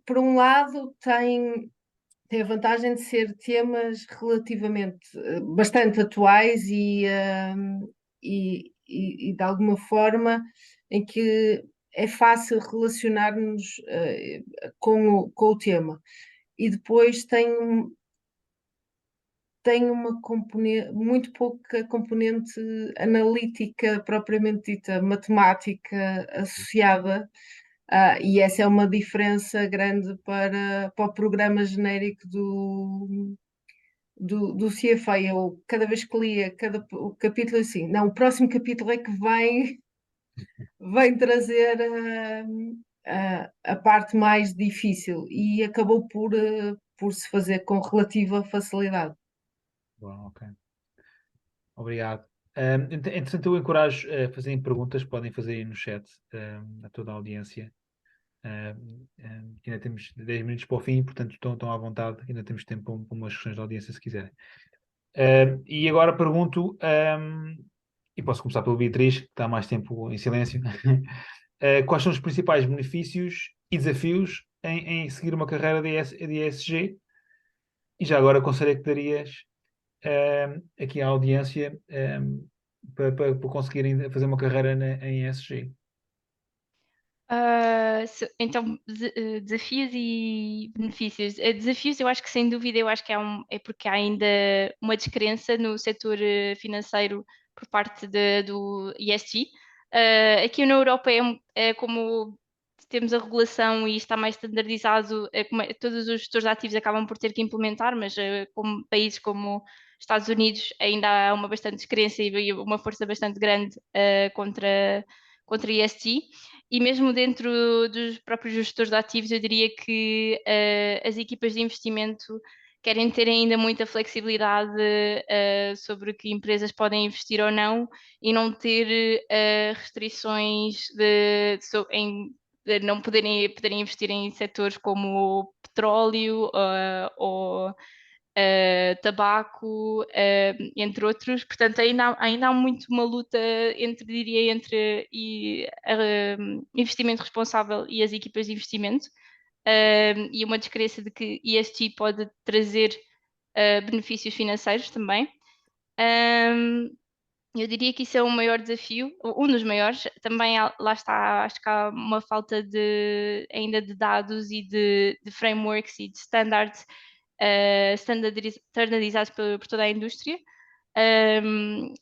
por um lado, tem a vantagem de ser temas relativamente bastante atuais e de alguma forma em que é fácil relacionar-nos com o tema. E depois tem uma componente, muito pouca componente analítica propriamente dita, matemática associada. E essa é uma diferença grande para o programa genérico do CFA. Eu, cada vez que lia o capítulo, assim, não, o próximo capítulo é que vem trazer a parte mais difícil e acabou por se fazer com relativa facilidade. Bom, ok. Obrigado. Entretanto, eu encorajo a fazerem perguntas, podem fazer aí no chat, a toda a audiência. Ainda temos 10 minutos para o fim, portanto estão à vontade, ainda temos tempo para umas questões da audiência se quiserem. E agora pergunto, e posso começar pelo Beatriz, que está há mais tempo em silêncio. Quais são os principais benefícios e desafios em seguir uma carreira de ESG? E já agora, conselho é que darias aqui à audiência para conseguirem fazer uma carreira em ESG? Então, desafios e benefícios. Desafios, eu acho que sem dúvida, eu acho que é porque há ainda uma descrença no setor financeiro por parte do ESG. Aqui na Europa é como temos a regulação e está mais standardizado, todos os gestores ativos acabam por ter que implementar, mas como países como Estados Unidos ainda há uma bastante descrença e uma força bastante grande contra ESG. E mesmo dentro dos próprios gestores de ativos, eu diria que as equipas de investimento querem ter ainda muita flexibilidade sobre que empresas podem investir ou não e não ter restrições de não poderem investir em setores como o petróleo ou tabaco, entre outros. Portanto, ainda há muito uma luta diria, entre investimento responsável e as equipas de investimento, e uma descrença de que ESG pode trazer benefícios financeiros também. Eu diria que isso é o maior desafio, um dos maiores. Também lá está, acho que há uma falta ainda de dados e de frameworks e de standards standardizados por toda a indústria.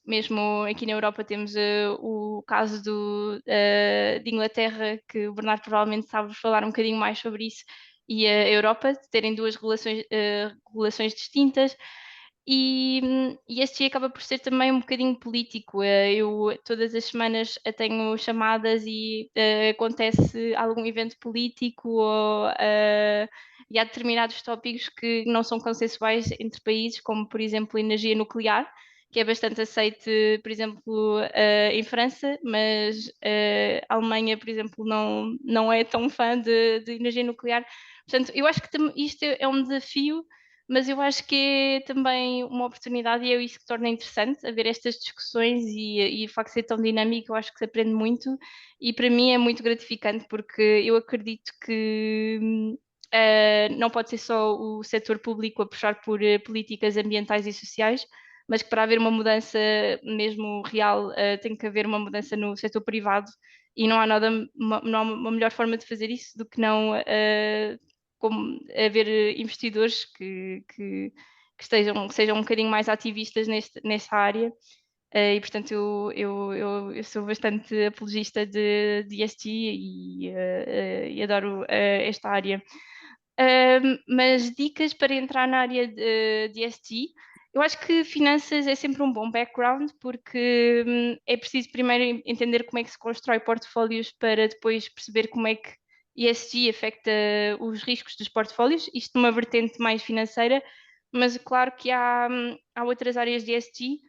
Mesmo aqui na Europa temos o caso de Inglaterra, que o Bernardo provavelmente sabe falar um bocadinho mais sobre isso, e a Europa, de terem duas regulações distintas. E este acaba por ser também um bocadinho político. Eu todas as semanas tenho chamadas e acontece algum evento político e há determinados tópicos que não são consensuais entre países, como por exemplo energia nuclear, que é bastante aceite, por exemplo, em França, mas a Alemanha, por exemplo, não é tão fã de energia nuclear. Portanto, eu acho que isto é um desafio, mas eu acho que é também uma oportunidade e é isso que torna interessante haver estas discussões e o facto de ser tão dinâmico, eu acho que se aprende muito e para mim é muito gratificante porque eu acredito que não pode ser só o setor público a puxar por políticas ambientais e sociais, mas que para haver uma mudança mesmo real tem que haver uma mudança no setor privado e não há uma melhor forma de fazer isso do que não como haver investidores que sejam um bocadinho mais ativistas nesta área. E portanto eu sou bastante apologista de ESG e adoro esta área. Mas dicas para entrar na área de ESG, eu acho que finanças é sempre um bom background porque é preciso primeiro entender como é que se constrói portfólios para depois perceber como é que ESG afeta os riscos dos portfólios, isto numa vertente mais financeira, mas claro que há outras áreas de ESG,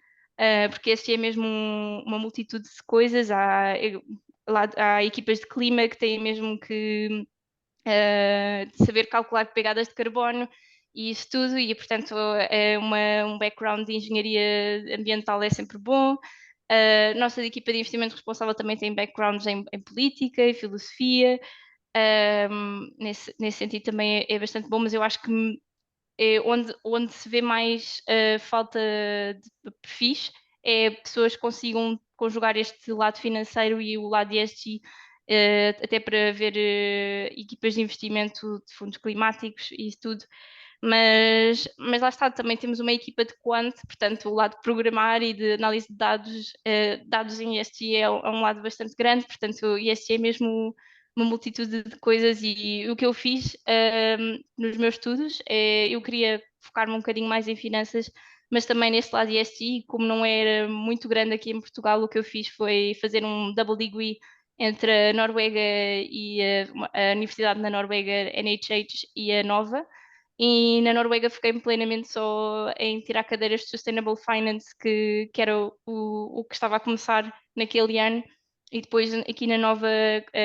porque ESG é mesmo uma multitude de coisas. Há equipas de clima que têm mesmo que de saber calcular pegadas de carbono e isso tudo, e portanto um background de engenharia ambiental é sempre bom. A nossa equipa de investimento responsável também tem backgrounds em política e filosofia. Nesse sentido também é bastante bom, mas eu acho que onde se vê mais falta de perfis é pessoas que consigam conjugar este lado financeiro e o lado ESG, até para ver equipas de investimento de fundos climáticos e isso tudo. Mas lá está, também temos uma equipa de quant, portanto, o lado de programar e de análise de dados, dados em ESG é um lado bastante grande, portanto, o ESG é mesmo uma multitude de coisas e o que eu fiz nos meus estudos eu queria focar-me um bocadinho mais em finanças, mas também neste lado de ESG, como não era muito grande aqui em Portugal, o que eu fiz foi fazer um double degree entre a Noruega e a Universidade na Noruega, NHH e a Nova. E na Noruega fiquei plenamente só em tirar cadeiras de Sustainable Finance, que era o que estava a começar naquele ano. E depois aqui na Nova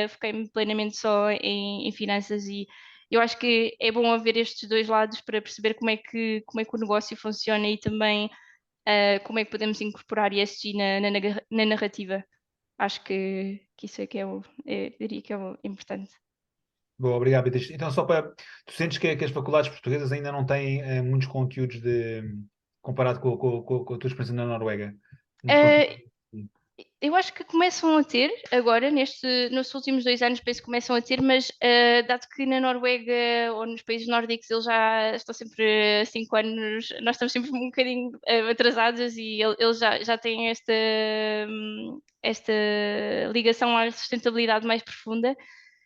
fiquei plenamente só em finanças e eu acho que é bom haver estes dois lados para perceber como é que o negócio funciona e também como é que podemos incorporar ESG na narrativa. Acho que isso é que diria que é o importante. Boa, obrigado, Beatriz. Então, só para. Tu sentes que as faculdades portuguesas ainda não têm muitos conteúdos comparado com a tua experiência na Noruega? Muitos Eh, conteúdos. Eu acho que começam a ter agora, nos últimos 2 anos, penso que começam a ter, mas dado que na Noruega ou nos países nórdicos eles já estão sempre 5 anos, nós estamos sempre um bocadinho atrasados e eles já têm esta ligação à sustentabilidade mais profunda.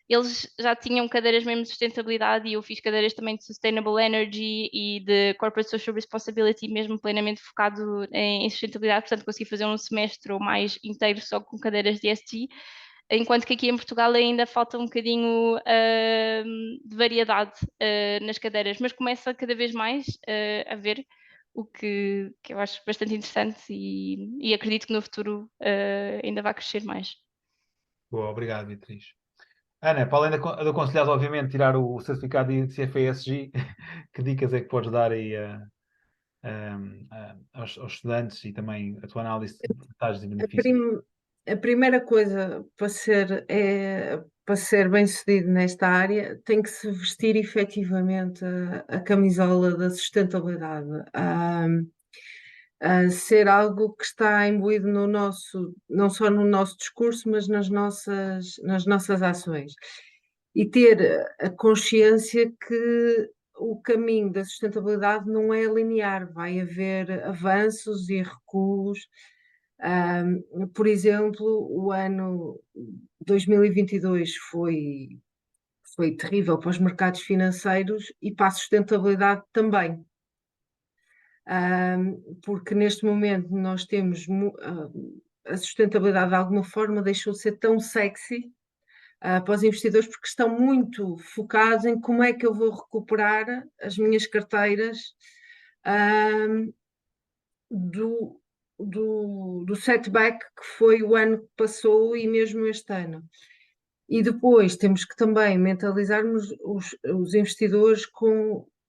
Eles já tinham cadeiras mesmo de sustentabilidade e eu fiz cadeiras também de Sustainable Energy e de Corporate Social Responsibility, mesmo plenamente focado em sustentabilidade, portanto consegui fazer um semestre ou mais inteiro só com cadeiras de ESG, enquanto que aqui em Portugal ainda falta um bocadinho de variedade nas cadeiras, mas começa cada vez mais a ver o que eu acho bastante interessante e acredito que no futuro ainda vai crescer mais. Boa, obrigado, Beatriz. Ana, para além de aconselhar, obviamente, tirar o certificado de CFA-ESG, que dicas é que podes dar aí aos estudantes e também a tua análise de vantagens e A, benefícios? prim- a primeira coisa para ser bem-sucedido nesta área tem que se vestir efetivamente a camisola da sustentabilidade. A ser algo que está imbuído no nosso, não só no nosso discurso, mas nas nossas ações. E ter a consciência que o caminho da sustentabilidade não é linear, vai haver avanços e recuos. Por exemplo, o ano 2022 foi terrível para os mercados financeiros e para a sustentabilidade também. Porque neste momento nós temos a sustentabilidade de alguma forma deixou de ser tão sexy para os investidores porque estão muito focados em como é que eu vou recuperar as minhas carteiras do, do setback que foi o ano que passou e mesmo este ano. E depois temos que também mentalizarmos os investidores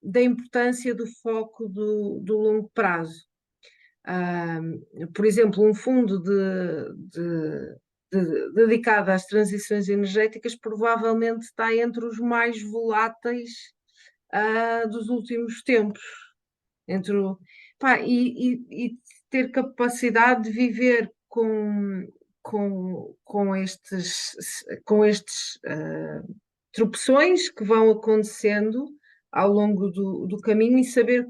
da importância do foco do longo prazo. Por exemplo, um fundo dedicado às transições energéticas provavelmente está entre os mais voláteis dos últimos tempos. E ter capacidade de viver com estes tropeções que vão acontecendo ao longo do caminho e saber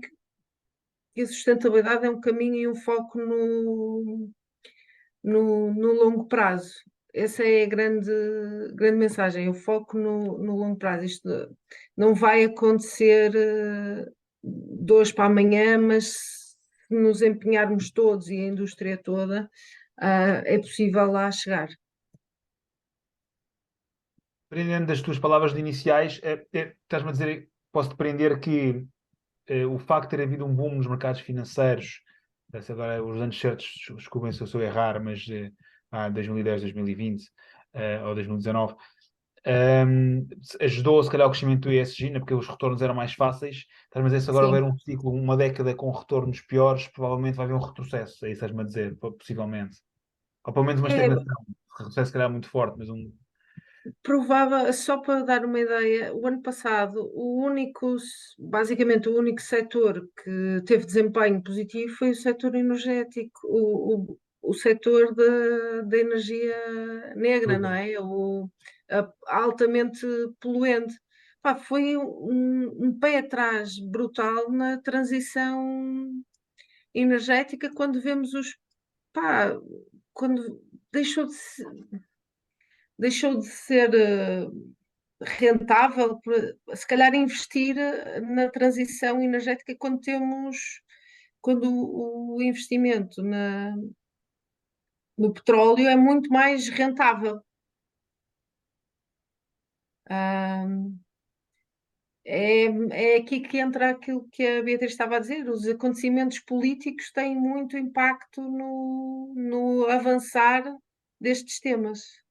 que a sustentabilidade é um caminho e um foco no longo prazo. Essa é a grande mensagem, o foco no longo prazo. Isto não vai acontecer de hoje para amanhã, mas se nos empenharmos todos e a indústria toda, é possível lá chegar. Aprendendo das tuas palavras iniciais, estás-me a dizer, posso depreender que o facto de ter havido um boom nos mercados financeiros, se agora os anos certos, desculpem se eu sou errar, mas 2010, 2020 ou 2019, ajudou se calhar o crescimento do ESG, né, porque os retornos eram mais fáceis, mas se agora houver Sim. um ciclo, uma década com retornos piores, provavelmente vai haver um retrocesso, é isso que estás-me a dizer, possivelmente. Ou pelo menos uma É estagnação. Retrocesso se calhar muito forte, mas provável, só para dar uma ideia, o ano passado, basicamente o único setor que teve desempenho positivo foi o setor energético, o setor da energia negra, não é? Altamente poluente. Pá, foi um pé atrás brutal na transição energética quando vemos pá, quando deixou deixou de ser rentável, se calhar investir na transição energética quando o investimento no petróleo é muito mais rentável. Ah, é aqui que entra aquilo que a Beatriz estava a dizer, os acontecimentos políticos têm muito impacto no avançar destes temas.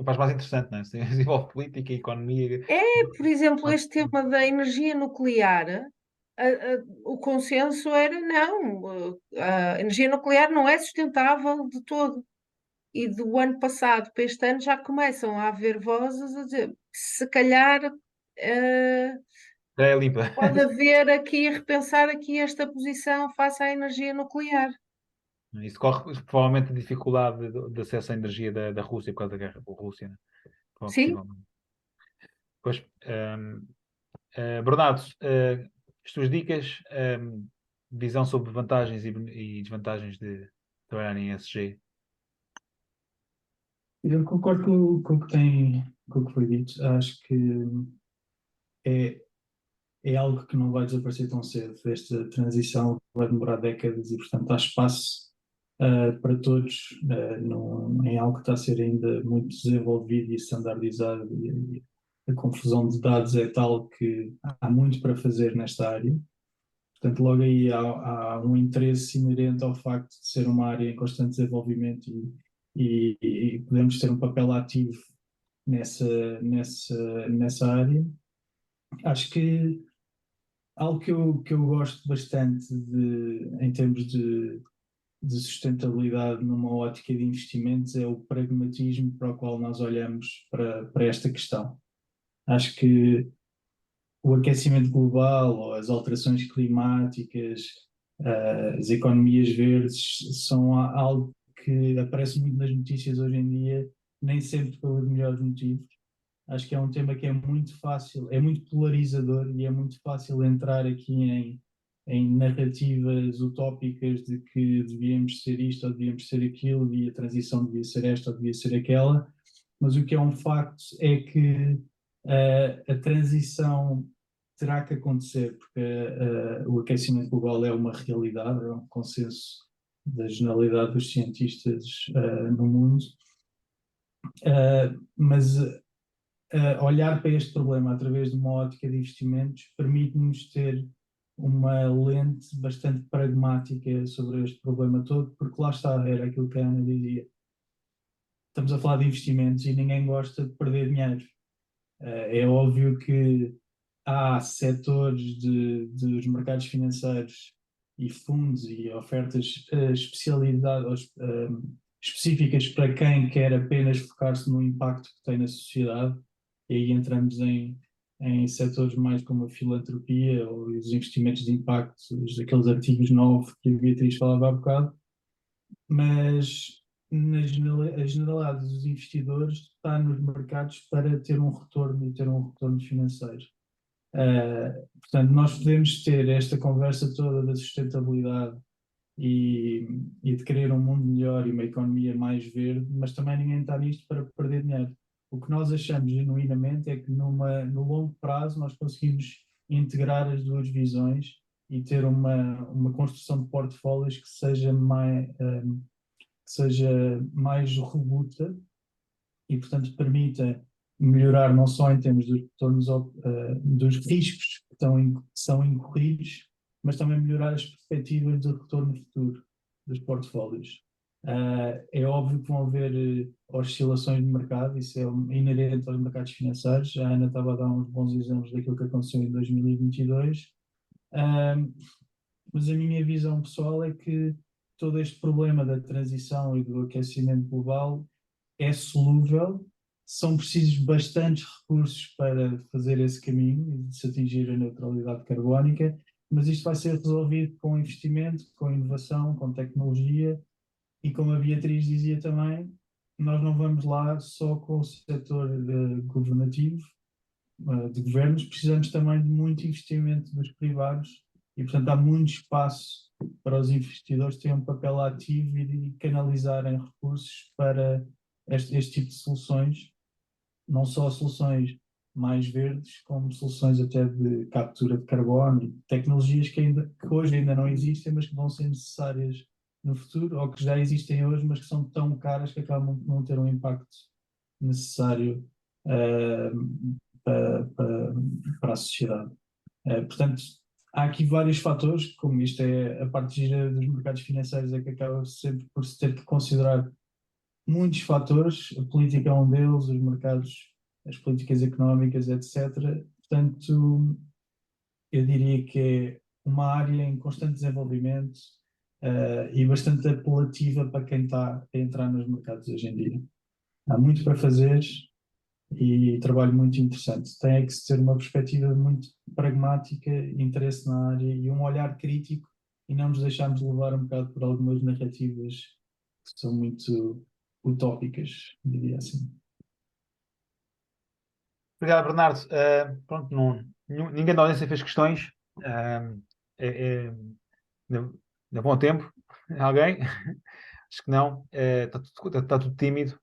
faz mais interessante, não é? Se envolve política e economia. Por exemplo, este tema da energia nuclear, o consenso era não, a energia nuclear não é sustentável de todo. E do ano passado para este ano já começam a haver vozes a dizer se calhar É limpa. pode haver aqui, repensar aqui esta posição face à energia nuclear. Isso corre provavelmente a dificuldade de acesso à energia da Rússia por causa da guerra com a Rússia, né? Sim, Possivelmente. Pois, Bernardo, as tuas dicas, visão sobre vantagens e desvantagens de trabalhar em ESG. Eu concordo com o que foi dito. Acho que é, é algo que não vai desaparecer tão cedo. Esta transição vai demorar décadas e, portanto, há espaço para todos em algo que está a ser ainda muito desenvolvido e standardizado. E a confusão de dados é tal que há muito para fazer nesta área. Portanto, logo aí há um interesse inerente ao facto de ser uma área em constante desenvolvimento e podemos ter um papel ativo nessa área. Acho que algo que eu gosto bastante em termos de sustentabilidade numa ótica de investimentos é o pragmatismo para o qual nós olhamos para esta questão. Acho que o aquecimento global ou as alterações climáticas, as economias verdes, são algo que aparece muito nas notícias hoje em dia, nem sempre pelos melhores motivos. Acho que é um tema que é muito fácil, é muito polarizador e é muito fácil entrar aqui em narrativas utópicas de que devíamos ser isto ou devíamos ser aquilo e a transição devia ser esta ou devia ser aquela, mas o que é um facto é que a transição terá que acontecer, porque o aquecimento global é uma realidade, é um consenso da generalidade dos cientistas no mundo, mas olhar para este problema através de uma ótica de investimentos permite-nos ter uma lente bastante pragmática sobre este problema todo, porque lá está, era aquilo que a Ana dizia. Estamos a falar de investimentos e ninguém gosta de perder dinheiro. É óbvio que há setores dos mercados financeiros e fundos e ofertas específicas para quem quer apenas focar-se no impacto que tem na sociedade, e aí entramos em setores mais como a filantropia ou os investimentos de impacto, aqueles artigos 9 que a Beatriz falava há bocado, mas a generalidade dos investidores está nos mercados para ter um retorno e ter um retorno financeiro. Portanto, nós podemos ter esta conversa toda da sustentabilidade e de querer um mundo melhor e uma economia mais verde, mas também ninguém está nisto para perder dinheiro. O que nós achamos genuinamente é que no longo prazo nós conseguimos integrar as duas visões e ter uma construção de portfólios que seja mais robusta e, portanto, permita melhorar não só em termos dos retornos, dos riscos que são incorridos, mas também melhorar as perspectivas de retorno futuro dos portfólios. É óbvio que vão haver oscilações de mercado, isso é inerente aos mercados financeiros. A Ana estava a dar uns bons exemplos daquilo que aconteceu em 2022. Mas a minha visão pessoal é que todo este problema da transição e do aquecimento global é solúvel, são precisos bastantes recursos para fazer esse caminho e de se atingir a neutralidade carbónica, mas isto vai ser resolvido com investimento, com inovação, com tecnologia e, como a Beatriz dizia também, nós não vamos lá só com o setor governativo, de governos, precisamos também de muito investimento dos privados e, portanto, há muito espaço para os investidores terem um papel ativo e de canalizarem recursos para este tipo de soluções, não só soluções mais verdes, como soluções até de captura de carbono e tecnologias que hoje ainda não existem, mas que vão ser necessárias no futuro, ou que já existem hoje, mas que são tão caras que acabam por não ter um impacto necessário para a sociedade. Portanto, há aqui vários fatores, como isto é a parte gira dos mercados financeiros, é que acaba sempre por se ter que considerar muitos fatores, a política é um deles, os mercados, as políticas económicas, etc. Portanto, eu diria que é uma área em constante desenvolvimento e bastante apelativa para quem está a entrar nos mercados hoje em dia. Há muito para fazer e trabalho muito interessante. Tem que ser uma perspectiva muito pragmática, interesse na área e um olhar crítico e não nos deixarmos levar um bocado por algumas narrativas que são muito utópicas, diria assim. Obrigado, Bernardo. Pronto, ninguém da audiência fez questões. Ainda bom tempo. Alguém? Acho que não. Está tudo tímido.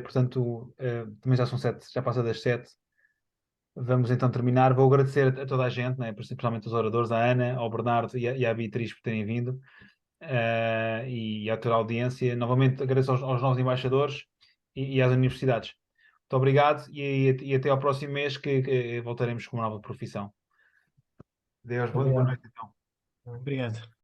Portanto, também já são 7, já passa das 7. Vamos então terminar. Vou agradecer a toda a gente, né? Principalmente aos oradores, à Ana, ao Bernardo e à Beatriz por terem vindo. E à toda a audiência. Novamente agradeço aos novos embaixadores e às universidades. Muito obrigado e até ao próximo mês que voltaremos com uma nova profissão. Deus, boa noite então. Obrigado.